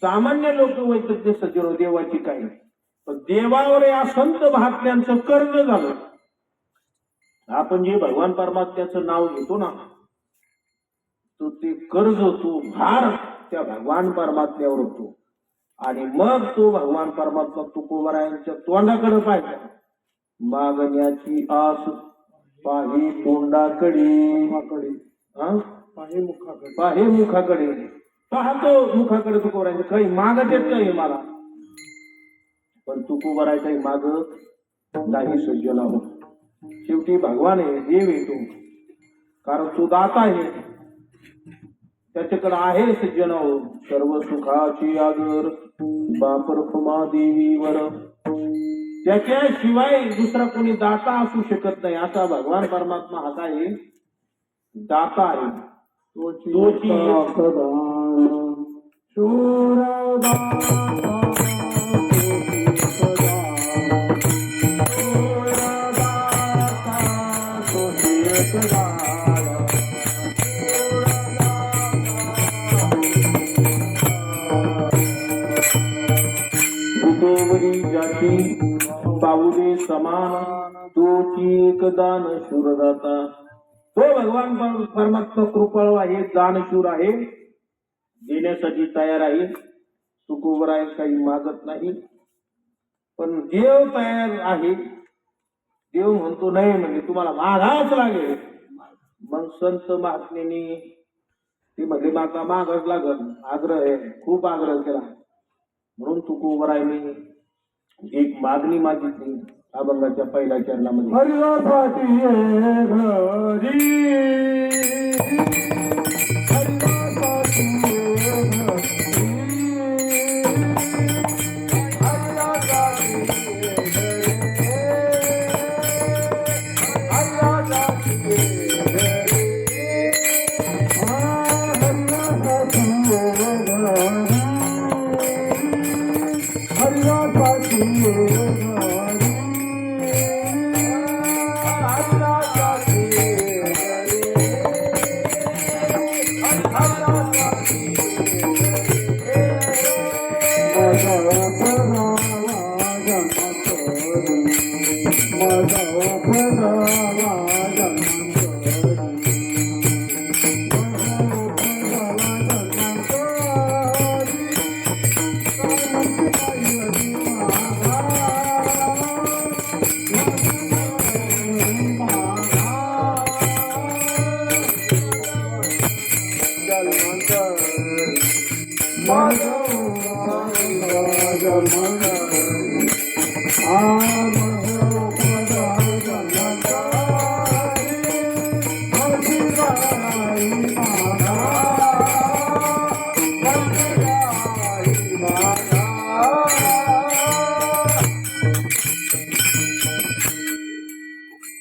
सामान्य लोक वैतज्ञ सज्जनो देवाची काही, पण देवावर या संत महात्म्यांचं कर्ज झालं. आपण जे भगवान परमात्म्याचं नाव घेतो ना, तो ते कर्ज, तो भार त्या भगवान परमात्म्यावर होतो. आणि मग तो भगवान परमात्मा तुकोबरायांच्या तोंडाकडे पाहिजे. मागण्याची आस पाही तोंडाकडे, पाहे मुखाकडे, पाहतो मुखाकडे तुकोबरायांचे. काही मागत येत नाही मला, पण तुकोबराय काही मागत नाही सज्जन आहोत. शेवटी भगवान आहे, देव येतो, कारण तो दाता आहे, त्याच्याकडे आहे सज्जन आहोत. सर्व सुखाची आदर बापरखुमा देवीवर, त्याच्याशिवाय दुसरा कोणी दाता असू शकत नाही. असा भगवान परमात्मा हा काय दाता आहे. तोची जाती पाऊले समान, तोची एक दान शूरदाता. तो भगवान परमात्मा कृपाळू आहे, दानशूर आहे, देण्यासाठी तयार आहे. तुकोबराय काही मागत नाही, पण देव तयार आहे. देव म्हणतो नाही, म्हणजे तुम्हाला मागावंच लागेल. मग संत महात्म्यांनी ते म्हणजे माता मागच लागल, आग्रह आहे, खूप आग्रह केला. म्हणून तुकोबरायने एक मागणी मागितली अभंगाच्या पहिल्या चरणामध्ये. हरिदासाची घरी,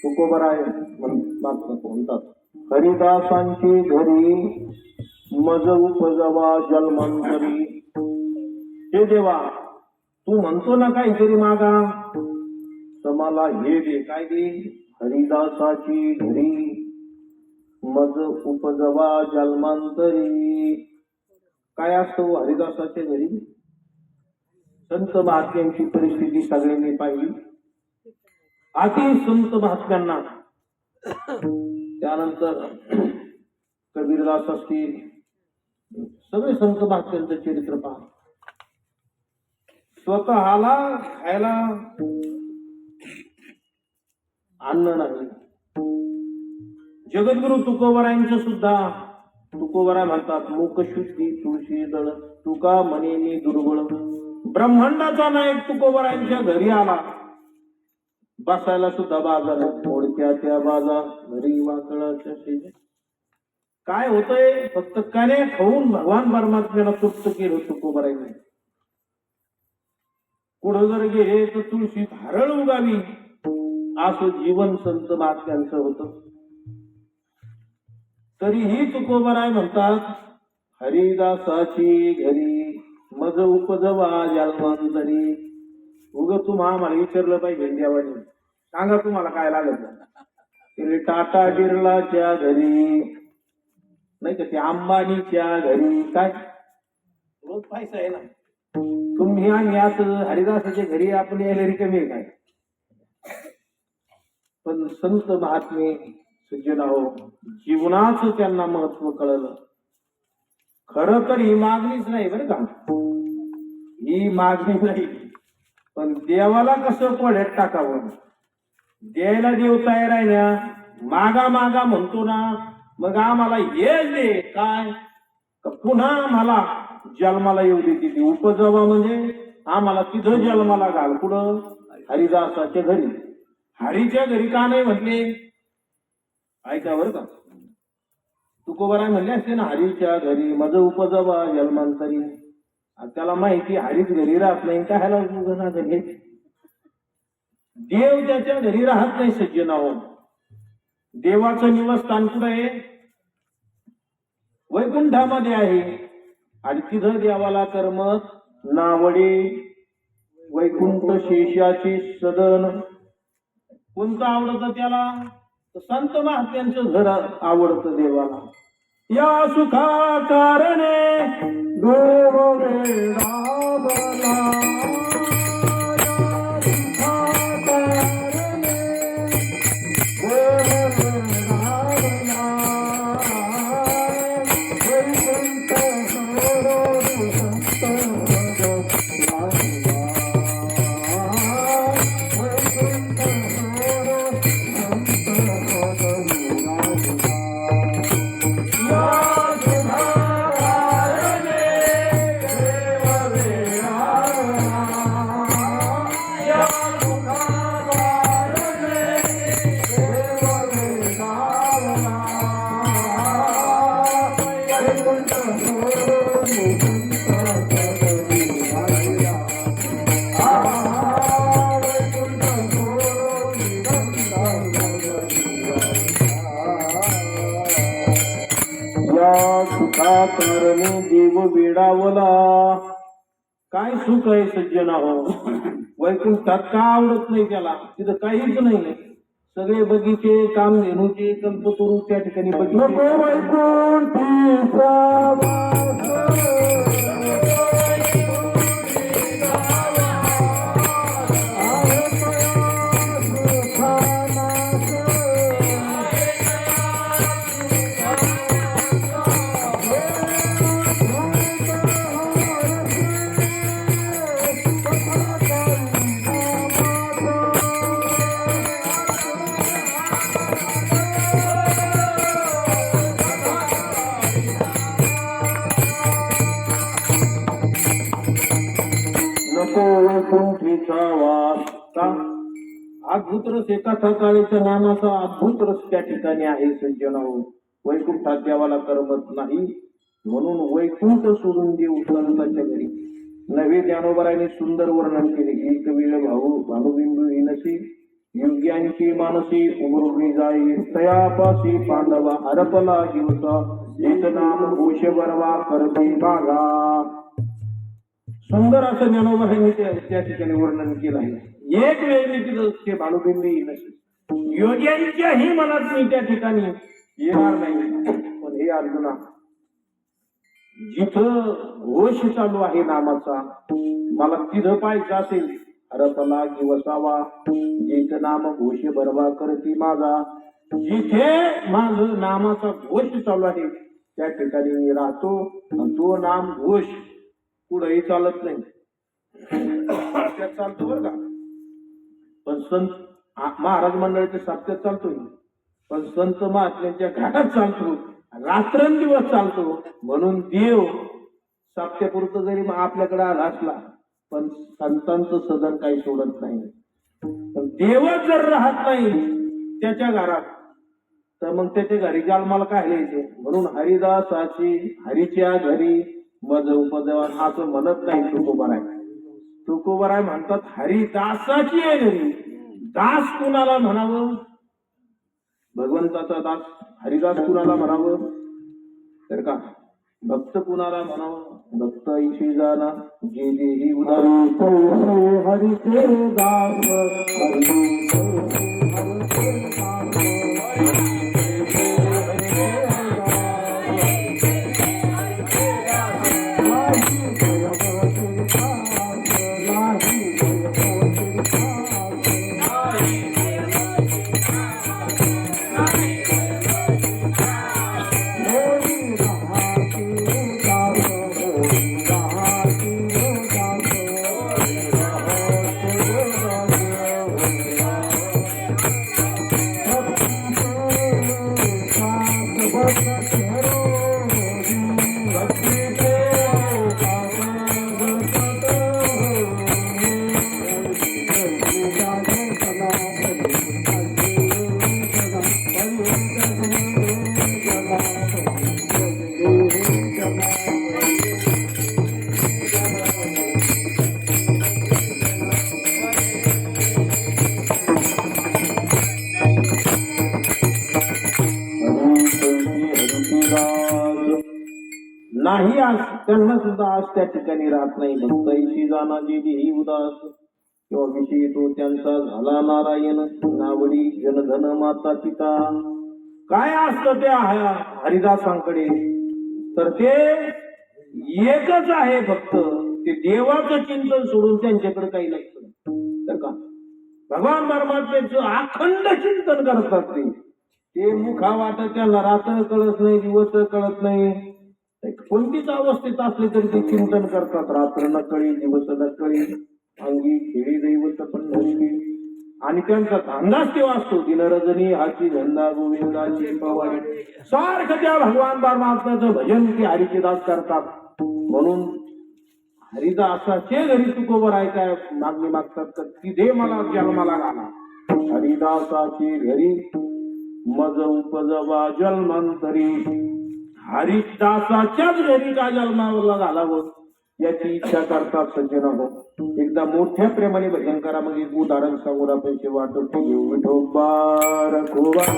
तुकोबराय म्हणतात, हरिदासांची घरी मज उपजवा जन्मांतरी. हे देवा, तू म्हणतो ना काहीतरी मागा, तर मला हे दे. काय दे? हरिदासाची घरी मज उपजवा जन्मांतरी. काय असतं हरिदासाच्या घरी? संत महात्म्यांची परिस्थिती सगळ्यांनी पाहिली. अति संत महात्म्यांना, त्यानंतर कबीरदास असतील, सगळे संत महात्म्यांचं चरित्र पहा. स्वतःला खायला अन्न नाही. जगद्गुरु तुकोबरायांचं सुद्धा, तुकोबराय म्हणतात, मुखशुद्धी तुळशी दळ, तुका म्हणे मी दुर्बळ. ब्रह्मांडाचा नायक तुकोबरायांच्या घरी आला, बसायला सुद्धा बाजार, मोडक्या त्या बाजार घरी वाकळाच्या शेजारी. काय होतंय? फक्त कण्या खाऊन भगवान परमात्म्याला तृप्त केलं तुकोबरायांनी. पुढे जर गेले तर तुळशीत हरळ उगावी, असं जीवन संत महात्म्यांचं होतं. तरीही तुकोबराय म्हणतात, हरिदासाची घरी मज उपजवा ते टाटा बिर्लाच्या घरी, नाही का ते अंबानीच्या घरी, काय रोज पैसा आहे ना. तुम्ही आणि याच हरिदासाच्या घरी आपण यायला रिकामी आहे काय. पण संत महात्मे सज्जनाहो, जीवनाचं त्यांना महत्व कळलं. खरं तर ही मागणीच नाही बरं का, ही मागणी नाही, पण देवाला कसं पढ्यात टाकावं. द्यायला देव तयार आहे ना, मागा मागा म्हणतो ना, मग आम्हाला हे दे काय पुन्हा आम्हाला जन्माला येऊ देते ती उपजवा, म्हणजे आम्हाला तिथं जन्माला घाल. कुठं? हरिदासाच्या घरी. हरीच्या घरी का नाही म्हटले? ऐका बरं का, तुकोबाराय म्हणले असते ना, हरीच्या घरी मज उपजवा जन्मांतरी. त्याला माहिती हरीच घरी राहत नाही, काय ह्याला घरी. देव त्याच्या घरी राहत नाही सज्जनाहो. देवाचं निवासस्थान कुठं आहे? वैकुंठामध्ये आहे. आणि तिथं देवाला करमत नावडे वैकुंठ शेषाचे सदन. कोणतं आवडतं त्याला? संत महात्म्यांचं घर आवडतं देवाला. या सुखा कारणे देव वेडावला, करणे देव वेडावला. काय सुख आहे सज्जनाहो वैकुंठात. का आवडत नाही त्याला? तिथं काहीच नाही. सगळे बगीचे, कामधेनूचे, कल्पतरू त्या ठिकाणी बगीचे. अद्भुत रस एका सकाळीच्या नामाचा अद्भुत रस त्या ठिकाणी आहे सज्जनाहो. वैकुंठात देवाला करमत नाही, म्हणून वैकुंठ सोडून देव संतांच्या घरी. नवे ज्ञानोबराने सुंदर वर्णन केले. एक वेळ भानुबिंदू हिनसी योग्यांची मानसी उमरुणी जाई तयापासी पांडवा हरपला दिवसा एक नाम घोष बरवा करते बागा. सुंदर असं ज्ञानोबराने त्या ठिकाणी वर्णन केलं आहे. एक वेळी तिथं ते भानुबिंदू हिनसी योग्यांच्याही मनात मी त्या ठिकाणी येणार नाही. पण हे अर्जुना, जिथं घोष चालू आहे नामाचा, मला तिथं पाहायचं असेल हरपला की वसावा एक नाम घोष बरवा करती माझा. जिथे माझं नामाचा घोष चालू आहे त्या ठिकाणी मी राहतो. तो नाम घोष पुढेही चालत नाही, त्यात चालतो बरं का. पण संत महाराज मंडळाच्या साप्त्यात चालतोय, पण संत महात्म्यांच्या घाटात चालतो, रात्रंदिवस चालतो. म्हणून देव साप्त्यापुरतं जरी आपल्याकडे आला असला, पण संतांचं सदन काही सोडत नाही. पण देवच जर राहत नाही त्याच्या घरात, तर मग त्याच्या घरी जन्माला काय लिहायचे. म्हणून हरिदासाची हरीच्या घरी मज उपदेवा असं म्हणत नाही तुकोबाराय. तुकोबाराय म्हणतात हरिदासाची आहे घरी. दास कुणाला म्हणावं? भगवंताचा दास हरिदास कुणाला म्हणावं तर का भक्त कुणाला म्हणावं? भक्त ऐशी जाना जे देही उदारी हरिचे दास त्यांना सुद्धा आज त्या ठिकाणी राहत नाही. भक्ताईशी जाना जेही उदास किंवा विषयी तो त्यांचा झाला नारायण. नावडी जनधन माता पिता काय असतं त्या हरिदासांकडे, तर ते एकच आहे फक्त, ते देवाचं चिंतन सोडून त्यांच्याकडे काही नसतं. तर का भगवान परमात्म्याचं अखंड चिंतन करतात ते मुखा वाटत त्यांना रात्र कळत नाही, दिवस कळत नाही, कोणतीच अवस्थेत असले तरी ते चिंतन करतात. रात्र न कळी दिवस न कळी, अंगी खेळी दैवत पण नसली. आणि त्यांचा धंदाच तेव्हा असतो, दिनरजनी हाची धंदा गोविंदाची पवारी. सारखं त्या भगवान परमात्म्याचं भजन ते हरीचे दास करतात. म्हणून हरिदासाचे घरी तुकोबर आहे काय मागणी मागतात तर ती दे मला जन्माला घाला. हरिदासाचे घरी मज उपजवा जन्मांतरी. हरिदासाच्याच घरी का जन्माला घालावं याची इच्छा करतात सज्जन हो. एकदा मोठ्या प्रेमाने भजन करा. मग एक उदाहरण सांगून आपण वाटत घेऊ. विठोबा रखोबा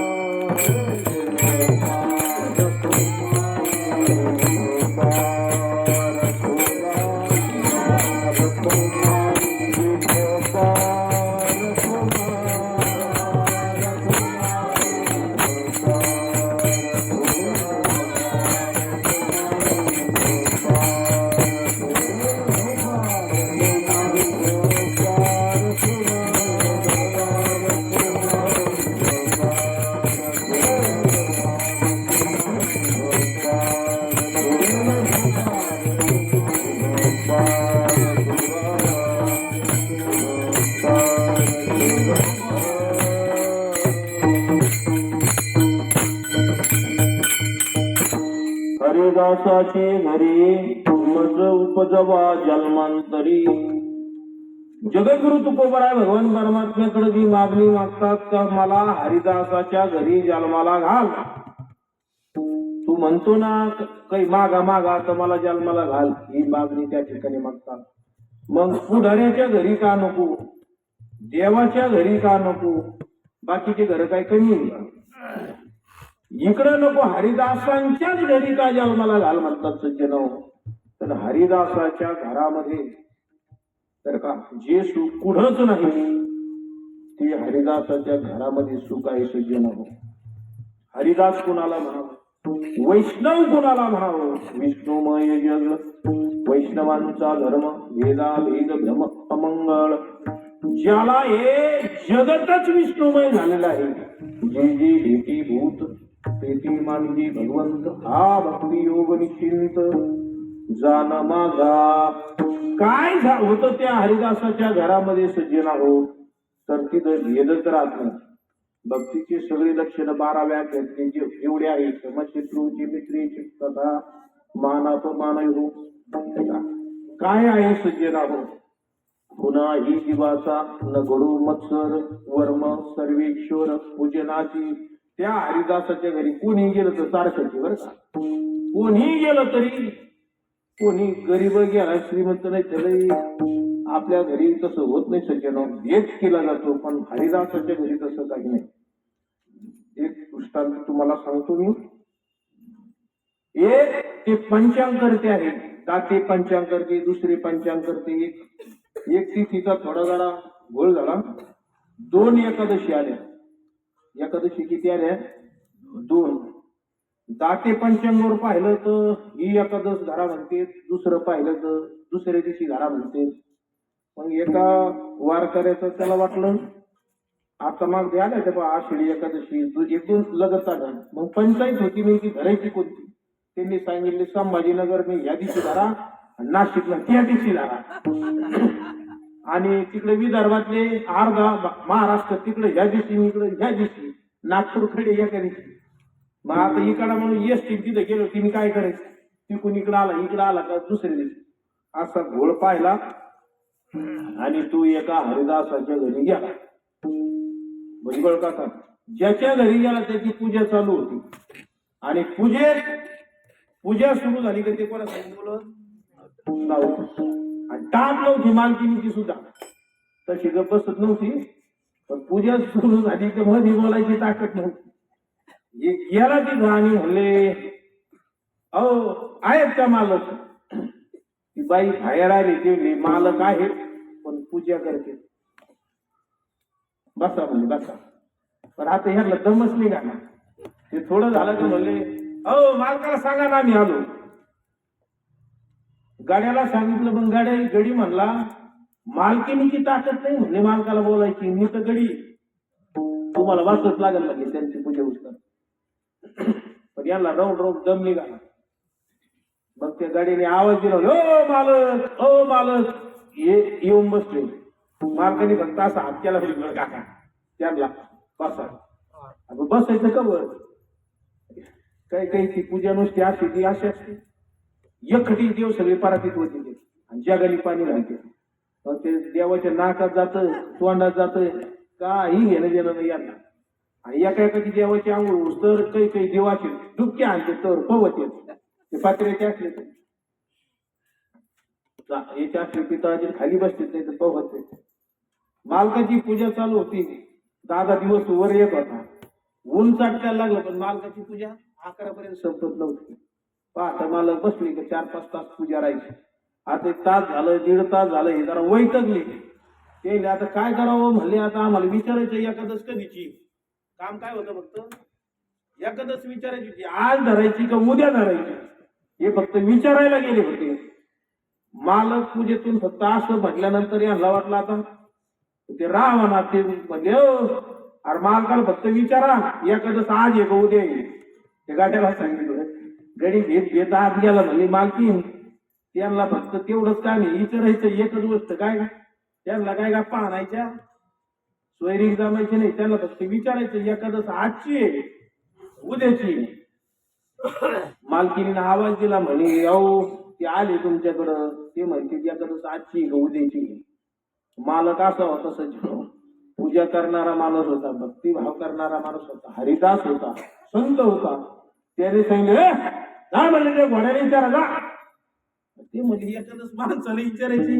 हरिदासाचे घरी मज उपजवा जन्मांतरी. जगद्गुरु तुकोबराय भगवान परमात्म्याकडे जी मागणी मागतात का मला हरिदासाच्या घरी जन्माला घाल. तू म्हणतो ना काही मागा मागा तर मला जन्माला घाल, ही मागणी त्या ठिकाणी मागतात. मग पुढाऱ्याच्या घरी का नको, देवाच्या घरी का नको, बाकीचे घर काय कमी इकडे नको, हरिदासांच्याच घरी का जन्माला घाल म्हणतात सज्जन. तर हरिदासाच्या घरामध्ये तर का जे सुख कुठंच नाही ते हरिदासाच्या घरामध्ये सुख आहे सज्जन. हरिदास कुणाला म्हणावं, वैष्णव कुणाला म्हणावं. विष्णुमय जग वैष्णवांचा धर्म, वेदा भेद भ्रम अमंगळ. ज्याला हे जगतच विष्णुमय झालेलं आहे, जे जे भेटी भूत तेथे मानवी भगवंत, हा भक्ती योग निश्चिंत जान माझा. काय होत त्या हरिदासाच्या घरामध्ये सज्जन हो, तर तिथं भेदच राहत नाही. भक्तीचे सगळे लक्षण 12 एवढे आहेत. शत्रूची मित्रीची कथा मानापमान हो. काय आहे सज्जन हो, पुन्हा ही जीवाचा न घडू मत्सर वर्म सर्वेश्वर पूजनाची. त्या हरिदासाच्या घरी कोणी गेलं तर सारखंच बरं का. कोणी गेलं तरी, कोणी गरीब गेला श्रीमंत नाही तरी आपल्या घरी तसं होत नाही सज्जन. भेद केला जातो, पण हरिदासाच्या घरी तसं काही नाही. एक दृष्टांत तुम्हाला सांगतो मी. एक ते पंचांग करते आहे, दाते पंचांग करते, दुसरे पंचांग करते. एक तिथीचा थोडा जरा गोळ झाला. 2 एकादशी आल्या. एकादशी किती आल्या? 2. दाते पंचांगावर पाहिलं तर ही एकादश धरा म्हणते, दुसरं पाहिलं तर दुसऱ्या दिवशी धरा म्हणते. मग एका वारकऱ्याचं त्याला वाटलं आता मग द्यायला ते आषाढी एकादशी 1-2 लगत आला. मग पंचायत होती मी की धरायची कोणती. त्यांनी सांगितले संभाजीनगर मी ह्या दिवशी धरा, नाशिकला त्या दिवशी धरा, आणि तिकडे विदर्भातले अर्धा महाराष्ट्र तिकडे ह्या दिवशी, इकडे ह्या दिवशी, नागपूरकडे एका दिवशी. मग आता इकडे म्हणून एसटी तिथे गेलो, तिने काय करायचं, तिकडून इकडे आला का दुसऱ्या दिवशी. असा घोळ पाहिला आणि तू एका हरिदासाच्या घरी गेला. भुजबळ काका ज्याच्या घरी गेला त्याची पूजा चालू होती, आणि पूजा सुरू झाली का ते कोणा सांगितलं आणि टाप नव्हती मालकीनीची सुद्धा, तशी गप बसत नव्हती. पण पूजा सुरू झाली तर मध्ये बोलायची ताकद नव्हती. गेला तिथं आणि म्हणले अहो आहेत का मालक, ती बाई बाहेर आली ती मालक आहे पण पूजा करते. बसा म्हणजे बसा. पण आता ह्याला दमच निघा ना. ते थोडं झालं की म्हणले अहो मालकाला सांगा ना आम्ही आलो. गाड्याला सांगितलं पण गडी म्हणला मालकीनीची ताकद नाही म्हणले मालकाला बोलायची. मी तर गडी तुम्हाला वाचच लागेल म्हणजे त्यांची पूजा उचल. पण याला राऊंड दम निघाला. मग त्या गाडीने आवाज दिला ओ मालक ओ मालक येऊन बसले. मालकाने फक्त असा हात केला काका त्यांना बसा. अगं बसायचं का वर. काही काही ती पूजा नुसती अशी ती अशी असते. एकखटी देव सगळे परातीत होते ते आणि जगाली पाणी घालते. मग ते देवाच्या नाकात जात तोंडात जात काही घेणं देणं नाही यांना. आणि एका एकाची देवाची आंघोळ तर काही काही देवाचे डुबके आणते तर पवत येत ते पात्र्याचे असले तर याच्या असले पितळाचे खाली बसते नाही तर पवत येत. मालकाची पूजा चालू होती. 10 दिवस वर येत होता. ऊन चाटकायला लागलं पण मालकाची पूजा 11 पर्यंत संपत नव्हती. आता मालक बसली की 4-5 तास पूजा राहायची. आता 1 तास झालं 1.5 तास झालं हे जरा वैतागली. ते आता काय करावं म्हणले आता आम्हाला विचारायचं एकादश कधीची. काम काय होतं फक्त एकादश विचारायची होती. आज धरायची का उद्या धरायची हे फक्त विचारायला गेले होते. मालक पूजेतून फक्त असं म्हटल्यानंतर यांना वाटलं आता ते राहा ते म्हणजे अरे मालकाला फक्त विचारा एकादश आज आहे का उद्या आहे. ते गाड्याला सांगितलं. गडी घेत आत गेला म्हणजे मालकी त्यांना फक्त तेवढंच काम आहे विचारायचं एकच गोष्ट काय. त्यांना काय गप्पा आणायच्या सोयरीक जमायची नाही. त्यांना फक्त विचारायचं एकादश आजची आहे उद्याची. मालकीने आवाज दिला म्हणे अहो ते आले तुमच्याकडं. ते म्हणते एकादश आजची का उद्याची. मालक असा होता सज्जन पूजा करणारा माणूस होता. भक्तिभाव करणारा माणूस होता. हरिदास होता. संत होता. त्याने सांगितलं काय म्हणले ते घोड्याने विचारा जा. ते म्हणजे एकादश माणसाला विचारायची.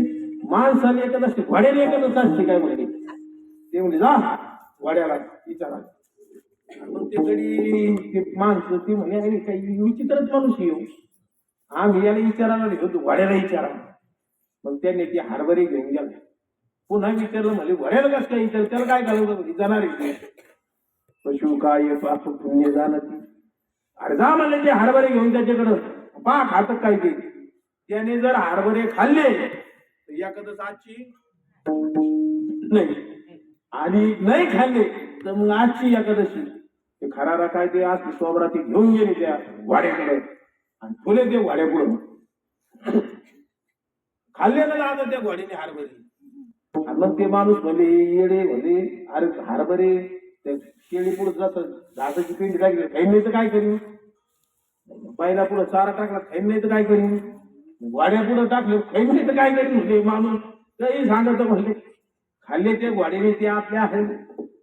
माणसाने एकादश घोड्याने एकादश असते काय म्हणले. ते म्हणजे जा घोड्याला विचारा. मग ते गडी ते माणसं ती म्हणे काही विचित्रच माणूस येऊ आम्ही याला विचारायला होतो घोड्याला विचारा. मग त्यांनी ती हरभरी घेऊन गेला. पुन्हा विचारलं म्हणजे घोड्याला कसं काय विचार त्याला काय घालवलं जाणार पशु काय पाप पुण्य जाणती. अरे जा म्हणले ते हरभरे घेऊन त्याच्याकडं पा खात काय ते. त्याने जर हरभरे खाल्ले तर एखादं आजची नाही आणि नाही खाल्ले तर मग आजची एकादशी. ते खरारा काय ते आज सोबरा ते घेऊन गेले त्या वाड्याकडे आणि फुले ते वाड्यापुढं खाल्ले ना आता त्या घोड्याने हरभरे. मग ते माणूस भले येडे भले अरे हरभरे त्या शेळी पुढे जात झाडाची पिंडी टाकली खाईन नाही तर काय करीन. बैला पुढे चारा टाकला खाईन नाही तर काय करीन. वाड्या पुढे टाकले खाईन नाही तर काय करीन म्हणजे माणूस काही सांगत म्हणले. खाल्ले ते वाड्याने ते आपल्या आहे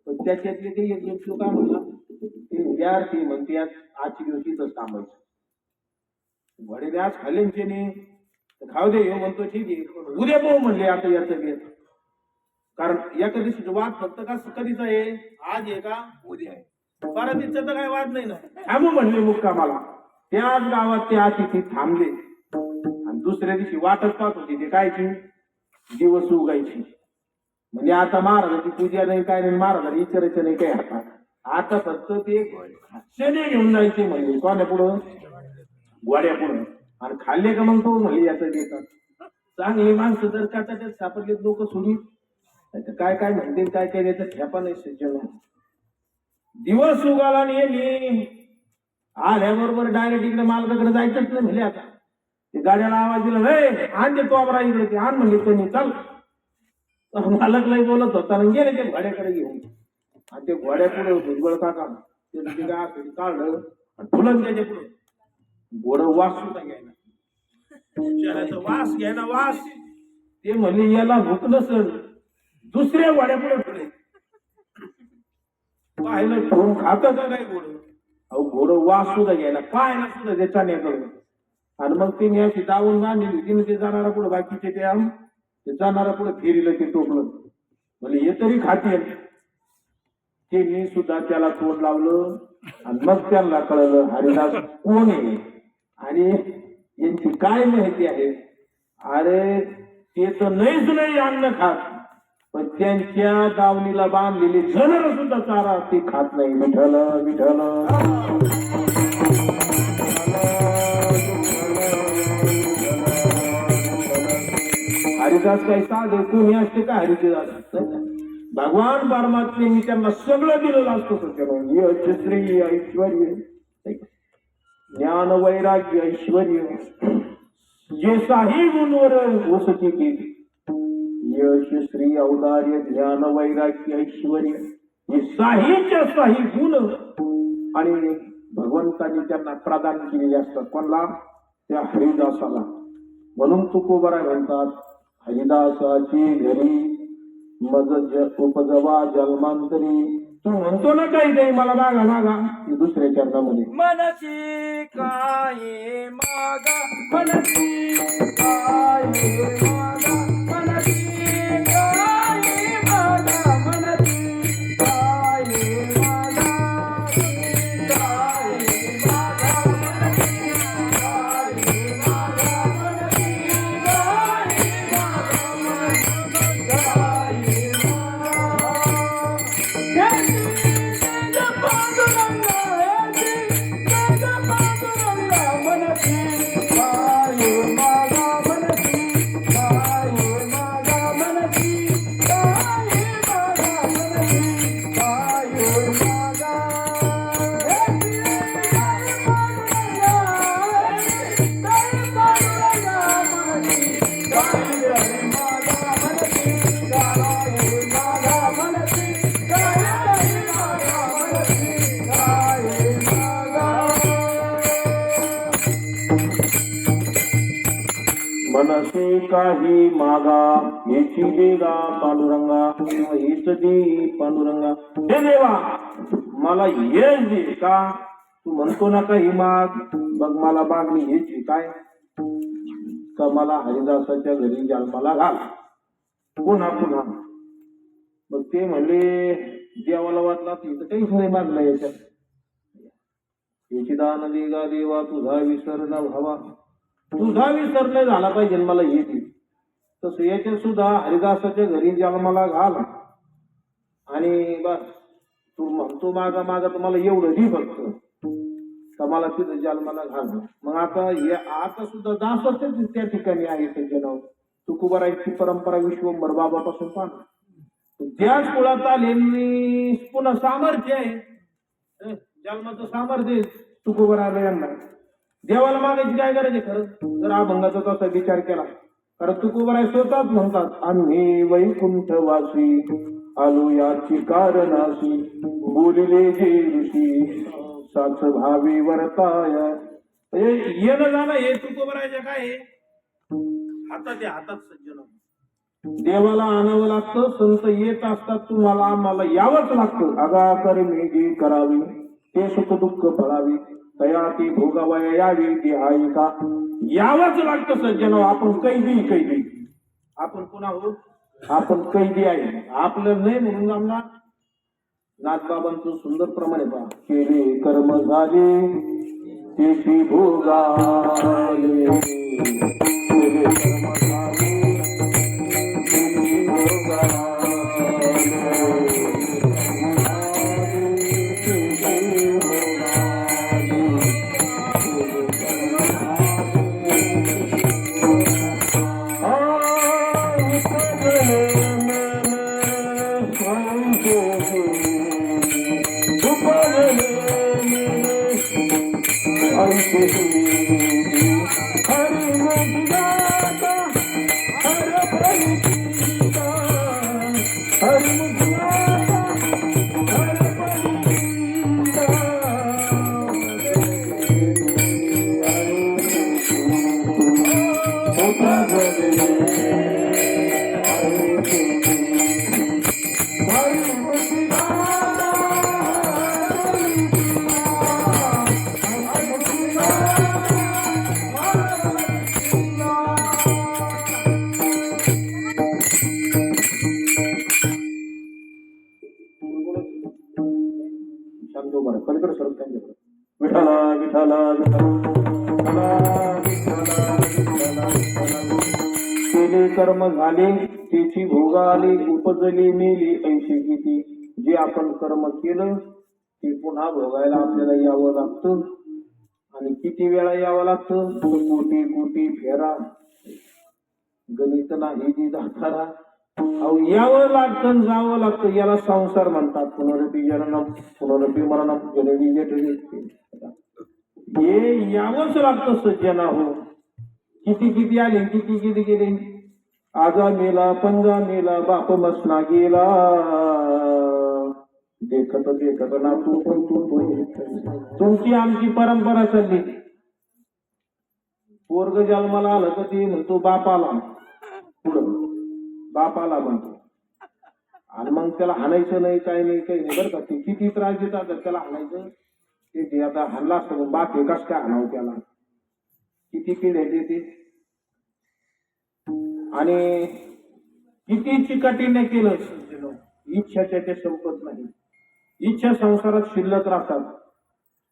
पण त्याच्यातले ते एक व्यक्ती काय म्हणला ते विद्यार्थी म्हणते आजची दिवस इथंच थांबायचं. वाड्याने आज खाल्ले त्याने खाऊ दे म्हणतो ठीक आहे उद्या पाहू म्हणले आता याचं घेत. कारण एकादशीचा वाद फक्त का कधीचा आहे आज आहे का उद्या आहे. परातीचा तर काही वाद नाही ना. थांबू म्हणले मुक्कामाला. त्याच गावात ते अतिथी थांबले आणि दुसऱ्या दिवशी वाटच पाहत होती ते कायची दिवस उगायची. म्हणजे आता महाराजाची पूजा नाही काय नाही महाराजाला विचारायचं नाही काही हातात. आता फक्त ते शने घेऊन जायचे म्हणजे कोण्या पुढं गोड्या पुढं आणि खाल्ले का मग तो म्हणले याचं देतात. चांगली माणसं जर का त्याच्यात सापडले लोक सोडून काय काय म्हणते काय काय याचा ठेपा नाही सज्जन. दिवस उगाला आणि आल्याबरोबर डायरेक्ट इकडे मालकाकडे जायचंच नाही म्हणले. आता ते गाड्याला आवाज दिला रे आण ते तोबरा इकडे ते आण म्हणले त्यांनी चाल. मालकलाही बोलत होता आणि गेले ते घोड्याकडे घेऊन आणि ते घोड्या पुढे भुजबळ काका ते काढलं आणि फुलं त्याच्या पुढे घोड वास सुद्धा घ्यायला वास घ्यायला वास. ते म्हणले याला भूक नसल दुसऱ्या घोड्या पुढे पुढे पाहिलं ठेवून खात का काय घोड. अहो घोड वास सुद्धा घ्यायला पाहायला सुद्धा त्याच्या नेकडून. आणि मग ते अशी दावून बांधली तिने ते जाणारा पुढे बाकीचे ते जाणारा पुढे फेरीलं ते टोपलं म्हणजे हे तरी खाते. त्यांनी सुद्धा त्याला तोंड लावलं आणि मग त्यांना कळलं हरिदास कोण आहे आणि यांची काय माहिती आहे? अरे ते तर नाहीच नाही अन्न खात, पण त्यांच्या दावणीला बांधलेली जनावर सुद्धा चारा ते खात नाही. विठ्ठल विठ्ठल हरिदास काही साधे कोणी असते का हरिदास? भगवान परमात्म्यांनी त्यांना सगळं दिलेलं असतं. सत्य यश श्री ऐश्वर्य ज्ञान वैराग्य ऐश्वर्य जे साही गुणवर वसती केली. यश श्री औदार्य ज्ञान वैराग्य ऐश्वर्य हे साहीच्या साही गुण आणि भगवंतांनी त्यांना प्रदान केलेले असतात. कोणला? त्या हरिदासाला. म्हणून तुकोबराय म्हणतात, हरिदासाची घरी मज उपजवा जन्मांतरी. तू म्हणतो ना काही काही मला मागा मागा, ती दुसऱ्या चरणामध्ये मनची काय मागा, मनची काय मागा, मनची काय मागा, मनची काय मागा, काय मागा, मनची काय मागा, मनची काय मनसे काही मागा हेची देगा पांडुरंगा. हेच दे पांडुरंगा. हे देवा मला हेच दे का? तू म्हणतो ना काही माग, बघ मला मागणी हेची काय? का मला हरिदासाच्या घरी जन्माला घाल पुन्हा पुन्हा. मग ते म्हणले देवाला वाटला तिथं काहीच नाही मागलं याच्यात. याची दान देगा देवा तुझा विसर न व्हावा. तुझा विसर नाही झाला पाहिजे मला येते. तसं याच्यात सुद्धा हरिदासाच्या घरी जन्माला घाल आणि बस. तू म्हणतो मागा मागा तुम्हाला एवढं दे फक्त का मला तिथं जन्माला घाल. मग आता सुद्धा दासच त्या ठिकाणी आहे. त्यांच्या नाव तुकोबारायची परंपरा विश्वंभर बाबापासून पाहणं. त्याच कुळात आले पुन्हा सामर्थ्य आहे. जन्माचं सामर्थ्य तुकोबारायला यांना. देवाला मागायची काय गरज आहे खरं जर अभंगाचा तसा विचार केला. कारण तुकोबाराय स्वतःच म्हणतात, आम्ही वैकुंठवासी आलो याची कारणाशी. बोलले जे ऋषी साच भावी वर्ताय. येणं जाणं हे तुकोबारायच्या काय हातात हातात सज्जन. देवाला आणावं लागतं. संत येत असतात, तुम्हाला आम्हाला यावंच लागतं. आगा कर्मे जी करावी ते सुख दुःख फळावी. तया ती भोगावया यावी ती आई का. यावंच लागतं सज्जन. आपण कैदी आपण पुन्हा हो आपण कैदी आहे. आपलं नाही म्हणून आमना नाथबाबांचं सुंदर प्रमाणे पहा. केले कर्म झाले तेची भोगाले. केले कर्म झाले तेची भोगाले. पलीकडे सरक त्यांच्याकडे. विठाला विठाला विठाला विठाला केले कर्म झाले त्याची भोग आली उपजली मेली ऐशी किती. जे आपण कर्म केलं ते पुन्हा भोगायला आपल्याला यावं लागतं. आणि किती वेळा यावं लागतं? कोटी कोटी फेरा गणित नाही जी दातारा. अहो यावं लागतं जावं लागतं. याला संसार म्हणतात. पुनरपी जननम पुनरपी मरणम जननी जठरी. हे यावंच लागतं सज्जना हो. किती किती आले किती किती गेले. आजा मेला पंजा मेला बाप मसना गेला. देखत देखत ना तू पण तू. तुमची आमची परंपरा चालली. पोरग जन्माला आलं तर ते म्हणतो बापाला. पुढं बापाला म्हणतो. आणि मग त्याला हाणायचं नाही काही नाही काही नाही बरं का. ते किती त्रास देतात त्याला हाणायचं. ते आता हाणला असतो बाप हे कस काय हाणावं त्याला. किती किड ते. आणि किती चिकाटीने केलं इच्छा त्याच्या संपत नाही. इच्छा संसारात शिल्लक राहतात.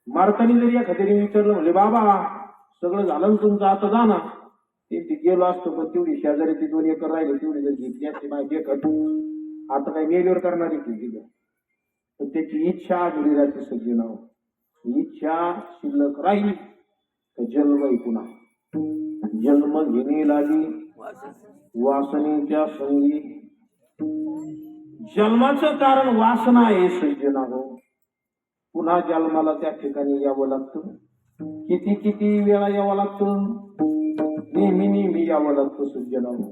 मारतानी जरी एखाद्याने विचारलं म्हणजे बाबा सगळं झालं तुमचं आता जा ना. ते गेलो असतो पण तेवढी शेजारी 2 एकर राहिले तेवढी जर घेतली असते माहिती आता काही मेलीवर करणारी केली. पण त्याची इच्छा आगली राहते सज्जनाव. इच्छा शिल्लक राहील तर जन्म पुन्हा. जन्म घेणे लागी वासनेच्या संगी. जन्माचं कारण वासना आहे सज्जना हो. पुन्हा जन्माला त्या ठिकाणी यावं लागतं. किती किती वेळा यावं लागतं. नेहमी नेहमी यावं लागतं सज्जना हो.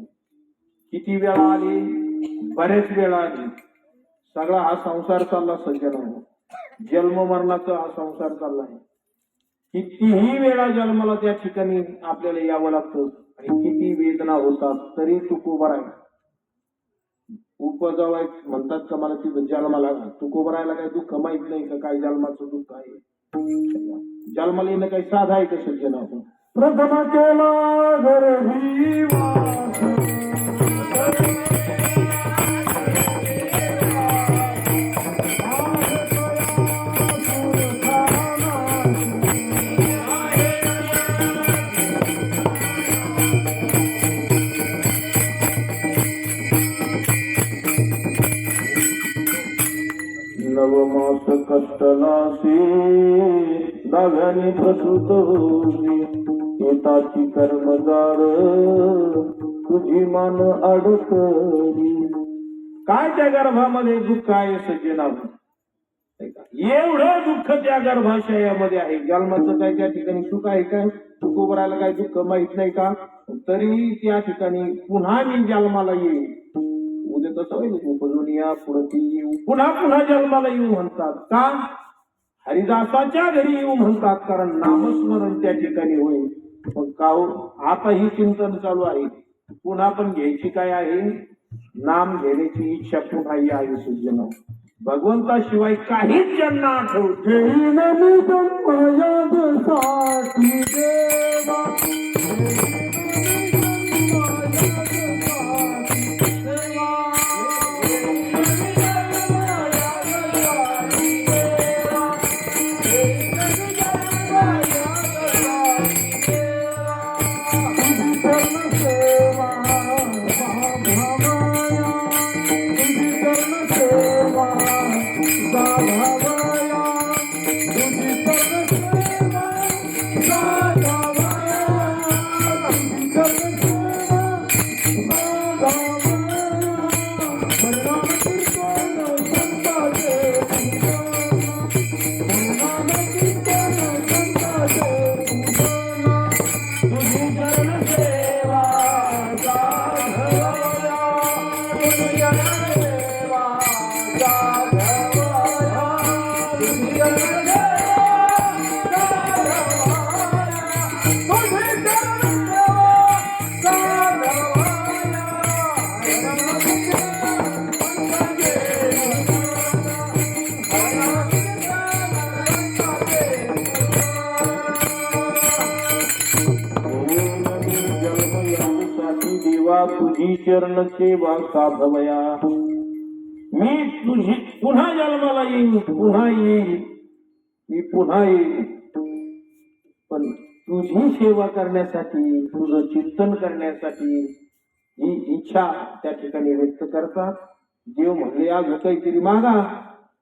किती वेळा आली बरेच वेळा आली. सगळा हा संसार चालला सज्जना हो. जन्म मरणाचा हा संसार चाललाय. कितीही वेळा जन्माला त्या ठिकाणी आपल्याला यावं लागतं. आणि किती वेदना होतात तरी तू उभा राह. उपजावाय म्हणतात का मला तिथं जन्माला तू उभं राहायला काही दुःख माहित नाही का. काय जन्माचं दुःख आहे. जन्माला येणं काही साधा आहे का सज्जना हो. प्रथम केला गर्भी वास. नवमास कष्टनाशी दाव्याने प्रसूत होती. येताची कर्मदार तुझी मान अडकली. काय त्या गर्भामध्ये दुःख आहे सज्जना. एवढं दुःख त्या गर्भाशयामध्ये आहे. जन्माचं काय त्या ठिकाणी सुख आहे का. सुख उभरायला काय दुःख माहित नाही का. तरी त्या ठिकाणी पुन्हा मी जन्माला येईल. उद्या तसं होईल उपजून या पुढे येऊ पुन्हा पुन्हा जन्माला येऊ म्हणतात का. हरिदासाच्या घरी येऊ म्हणतात कारण नामस्मरण त्या ठिकाणी होईल. पण का आता ही चिंतन चालू आहे. पुन्हा पण घ्यायची काय आहे. नाम घेण्याची इच्छा पुन्हा आहे सज्जन. भगवंताशिवाय काहीच ज्यांना आठवते तुझी चरण सेवा साधवया. मी तुझी पुन्हा जन्माला येईन पुन्हा येईल. मी पुन्हा येईल पण तुझी सेवा करण्यासाठी तुझं चिंतन करण्यासाठी ही इच्छा त्या ठिकाणी व्यक्त करतात. देव म्हणले आज काहीतरी मागा,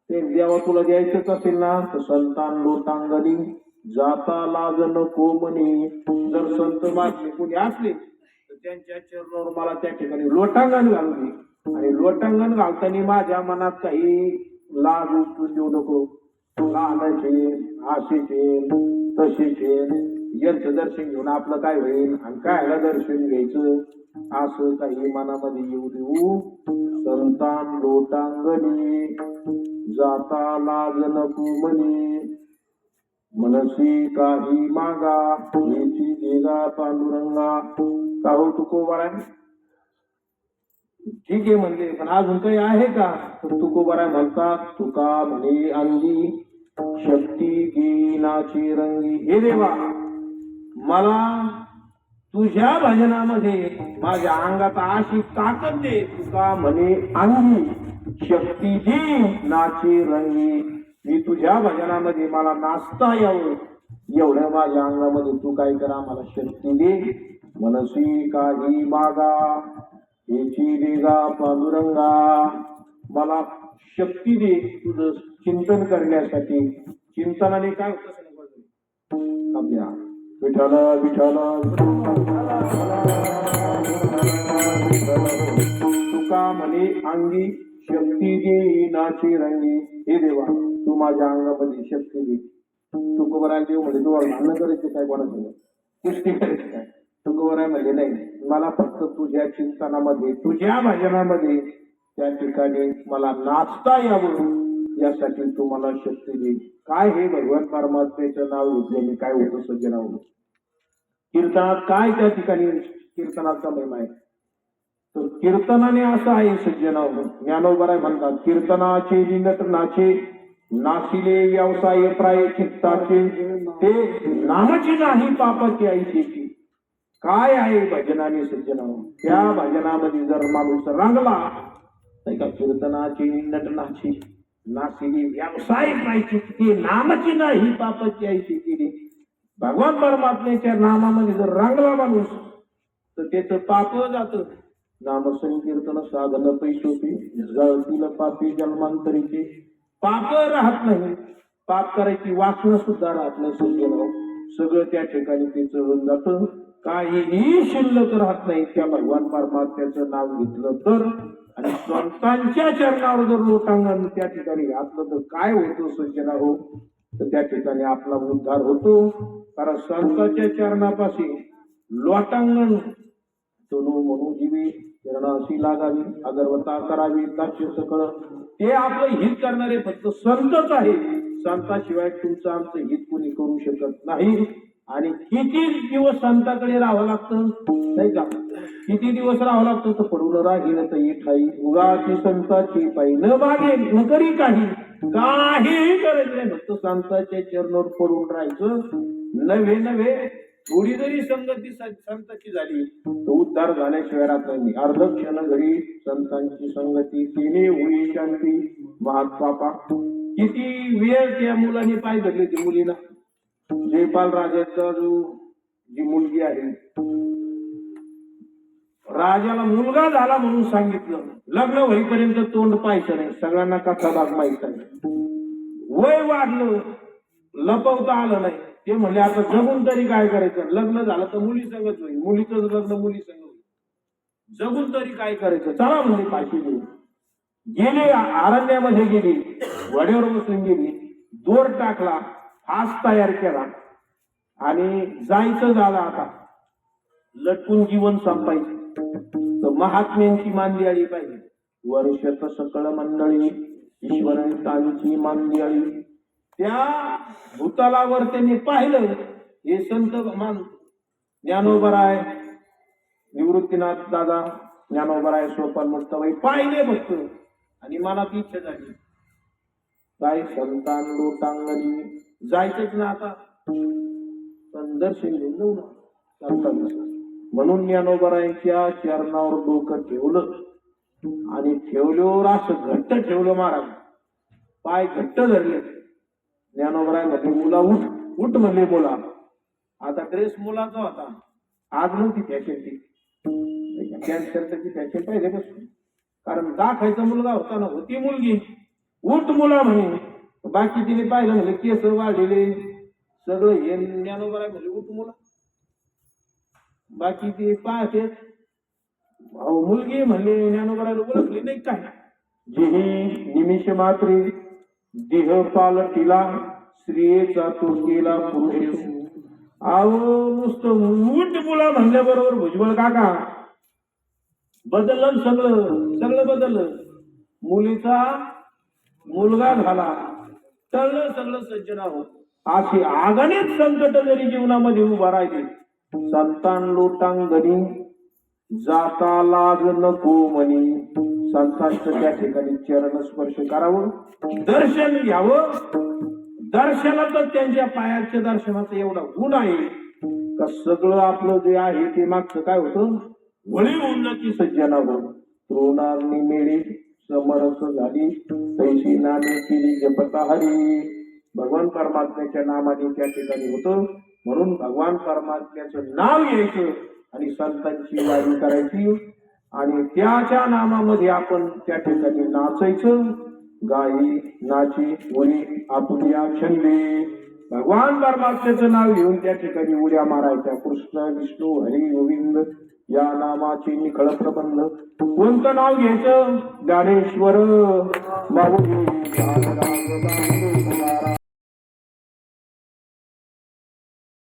ते देवा तुला द्यायचंच असेल ना तर संतान लोटांगणी जाता लाज नको म्हणे. जर संत महात्मे कोणी असले तर त्यांच्या चरणावर मला त्या ठिकाणी लोटांगण घालू दे. आणि लोटांगण घालताना माझ्या मनात काही लाज उचलून देऊ नको. लहानाचे आशेचे तसेचे यांचं दर्शन घेऊन आपलं काय होईल आणि कायला दर्शन घ्यायचं असं काही मनामध्ये येऊ देऊ. संतान लोटांगणी जाता लाज नको म्हणे. मनसी काही मागा याची देगा पांडुरंगा. का हो तुकोबाराय? ठीक आहे म्हणले, पण अजून काही आहे का? तर तुकोबाराय म्हणतात तुका म्हणे अंगी शक्ती घेनाची रंगी. हे देवा मला तुझ्या भजनामध्ये माझ्या अंगात अशी ताकद दे. तुका म्हणे अंगी शक्ती दे नाची रंगी. मी तुझ्या भजनामध्ये मला नाचता यावं एवढ्या माझ्या अंगामध्ये तू काय करा मला शक्ती दे. मनसी काही मागा याची देगा पांडुरंगा. मला शक्ती दे तुझं चिंतन करण्यासाठी. चिंतनाने काय होतं आपल्या विठ्ठल विठ्ठल तुका म्हणे अंगी शक्ती दे नाची रंगी. हे देवा तू माझ्या अंगामध्ये शक्ती दे. तुकोबराय देव म्हणजे तू भांडण करायचे काय कोणाचं कुस्ती करायची काय? तुकोबराय म्हणजे नाही, मला फक्त तुझ्या चिंतनामध्ये तुझ्या भजनामध्ये त्या ठिकाणी मला नाचता यावं यासाठी तू मला शक्ती दे. काय हे भगवान परमात्म्याचं नाव घेतल्याने काय होतं सज्जनावर? कीर्तनात काय त्या ठिकाणी कीर्तनाचा महिमा आहे? तर कीर्तनाने असं आहे सज्जनावर. ज्ञानोबराय म्हणतात कीर्तनाचे जिनट नाचे नाशिले व्यवसाय प्राय चित्ताचे. ते नामाची नाही पापाची ऐशीची. काय आहे भजनाने सज्जनावर? त्या भजनामध्ये जर माणूस रंगला नाही का, कीर्तनाची नटनाची नाशिली व्यवसाय प्रायची ते नामाची नाही पापाची ऐशी केली. भगवान परमात्म्याच्या नामामध्ये जर रंगला माणूस तर त्याचं पाप जातं. नाम संकीर्तन साधन पैसोपी जळतील पापी जन्मांतरीचे. पाप राहत नाही, पाप करायची वासना सुद्धा राहत नाही सज्जनावर. सगळं त्या ठिकाणी ते चढून जातं. काहीही शिल्लक राहत नाही त्या भगवान परमात्म्याचं नाव घेतलं तर. आणि संतांच्या चरणावर जर लोटांगण त्या ठिकाणी घातलं तर काय होतं सज्जना हो? तर त्या ठिकाणी आपला उद्धार होतो. कारण संतांच्या चरणापाशी लोटांगण तनु म्हणू जीवी चरणाशी लागावी अगरवता करावी दास्य सकळ. ते आपलं हित करणारे फक्त संतच आहे. संताशिवाय तुमचं आमचं हित कोणी करू शकत नाही. आणि किती दिवस संताकडे राहावं लागतं नाही का? किती दिवस राहावं लागतं तर पडून राहील तर ठाई उगाची संताची पायी न मागे न करी काही. काही करायचं नाही, फक्त संतांच्या चरणावर पडून राहायचं. नव्हे नव्हे थोडी जरी संगती संताची झाली तर उद्धार झाल्याशिवाय राहत नाही. अर्धक्षण घरी संतांची संगती तिने होई शांती महात्मा. किती वेळ त्या मुलाने पाय धरले त्या मुलीला. जयपाल राजाचा जी मुलगी आहे, राजाला मुलगा झाला म्हणून सांगितलं. लग्न होईपर्यंत तोंड पाहायचं नाही. सगळ्यांना कथा भाग माहित आहे. वय वाढलं लपवता आलं नाही. ते म्हणले आता जगून तरी काय करायचं? लग्न झालं तर मुली संगत होईल, मुलीचं लग्न मुली संग होईल. जगून तरी काय करायचं? चला म्हणजे पाशी गेली. गेली अरण्यामध्ये गेली, वड्यावर बसून गेली, दोर टाकला, फास तयार केला आणि जायचं झालं. आता लटकून जीवन संपायचं तर महात्म्यांची मांदी आली पाहिजे. वर्षत सकळ मंडळी ईश्वरांची मांदी आली. त्या भूतलावर त्यांनी पाहिलं. हे संत मान ज्ञानोबराय निवृत्तीनाथ दादा ज्ञानोबराय सोपान मुक्ताबाई पाहिले फक्त आणि मनात इच्छा झाली काय संतान लोटांगणी जायचंच ना आता. पण दर्शन घेऊन जाऊ ना संतांचं. म्हणून ज्ञानोबरायांच्या चरणावर डोकं ठेवलं आणि ठेवल्यावर असं घट्ट ठेवलं महाराज. पाय घट्ट धरले. ज्ञानोबराय मध्ये मुला उठ उठ म्हणले मुला. आता ड्रेस मुलाचा होता, आज नव्हती फॅशन ती. कॅन्सरची त्याचे पहिल्यापासून. कारण दाखायचा मुलगा होता ना, होती मुलगी, उठ मुला म्हणे. बाकी तिने पाहिलं म्हणजे केस वाढलेले सगळं हे ज्ञानोबा म्हणजे उठ मुला. बाकी ते पाहते अहो मुलगी म्हणले ज्ञानोबराला ओळखली नाही काय. जिही निमिष मात्रे देह पालटिला स्त्रियेचा तो केला पुरुष. अहो नुसतं उठ मुला म्हणल्याबरोबर भुजबळ काका बदललं सगळं, सगळं बदललं. मुलीचा मुलगा झाला, टळलं सगळं सज्जन आहो. अशी आगणित संकट जरी जीवनामध्ये उभा राहिली, संतान लोटांगणी जाता लाज नको म्हणी. संतांचं त्या ठिकाणी चरण स्पर्श करावं, दर्शन घ्यावं. दर्शनात त्यांच्या पायाच्या दर्शनाचा एवढा गुण आहे का सगळं आपलं जे आहे ते मागचं काय होतं वळी होऊन जाती सज्जनावर. तृणाग्नी मेळी समरस झाली तैशी नामे केली जपता हरी. भगवान परमात्म्याच्या नामाने त्या ठिकाणी होतं. म्हणून भगवान परमात्म्याचं नाव घ्यायचं आणि संतांची वारी करायची आणि त्याच्या नामामध्ये आपण त्या ठिकाणी नाचायचं. गाई नाची उडी आपुल्या छंदे भगवान परमात्म्याचं नाव घेऊन त्या ठिकाणी उड्या मारायच्या. कृष्ण विष्णू हरी गोविंद या नामाचे निखळ प्रबंध. कोणतं नाव घ्यायचं? ज्ञानेश्वर माऊली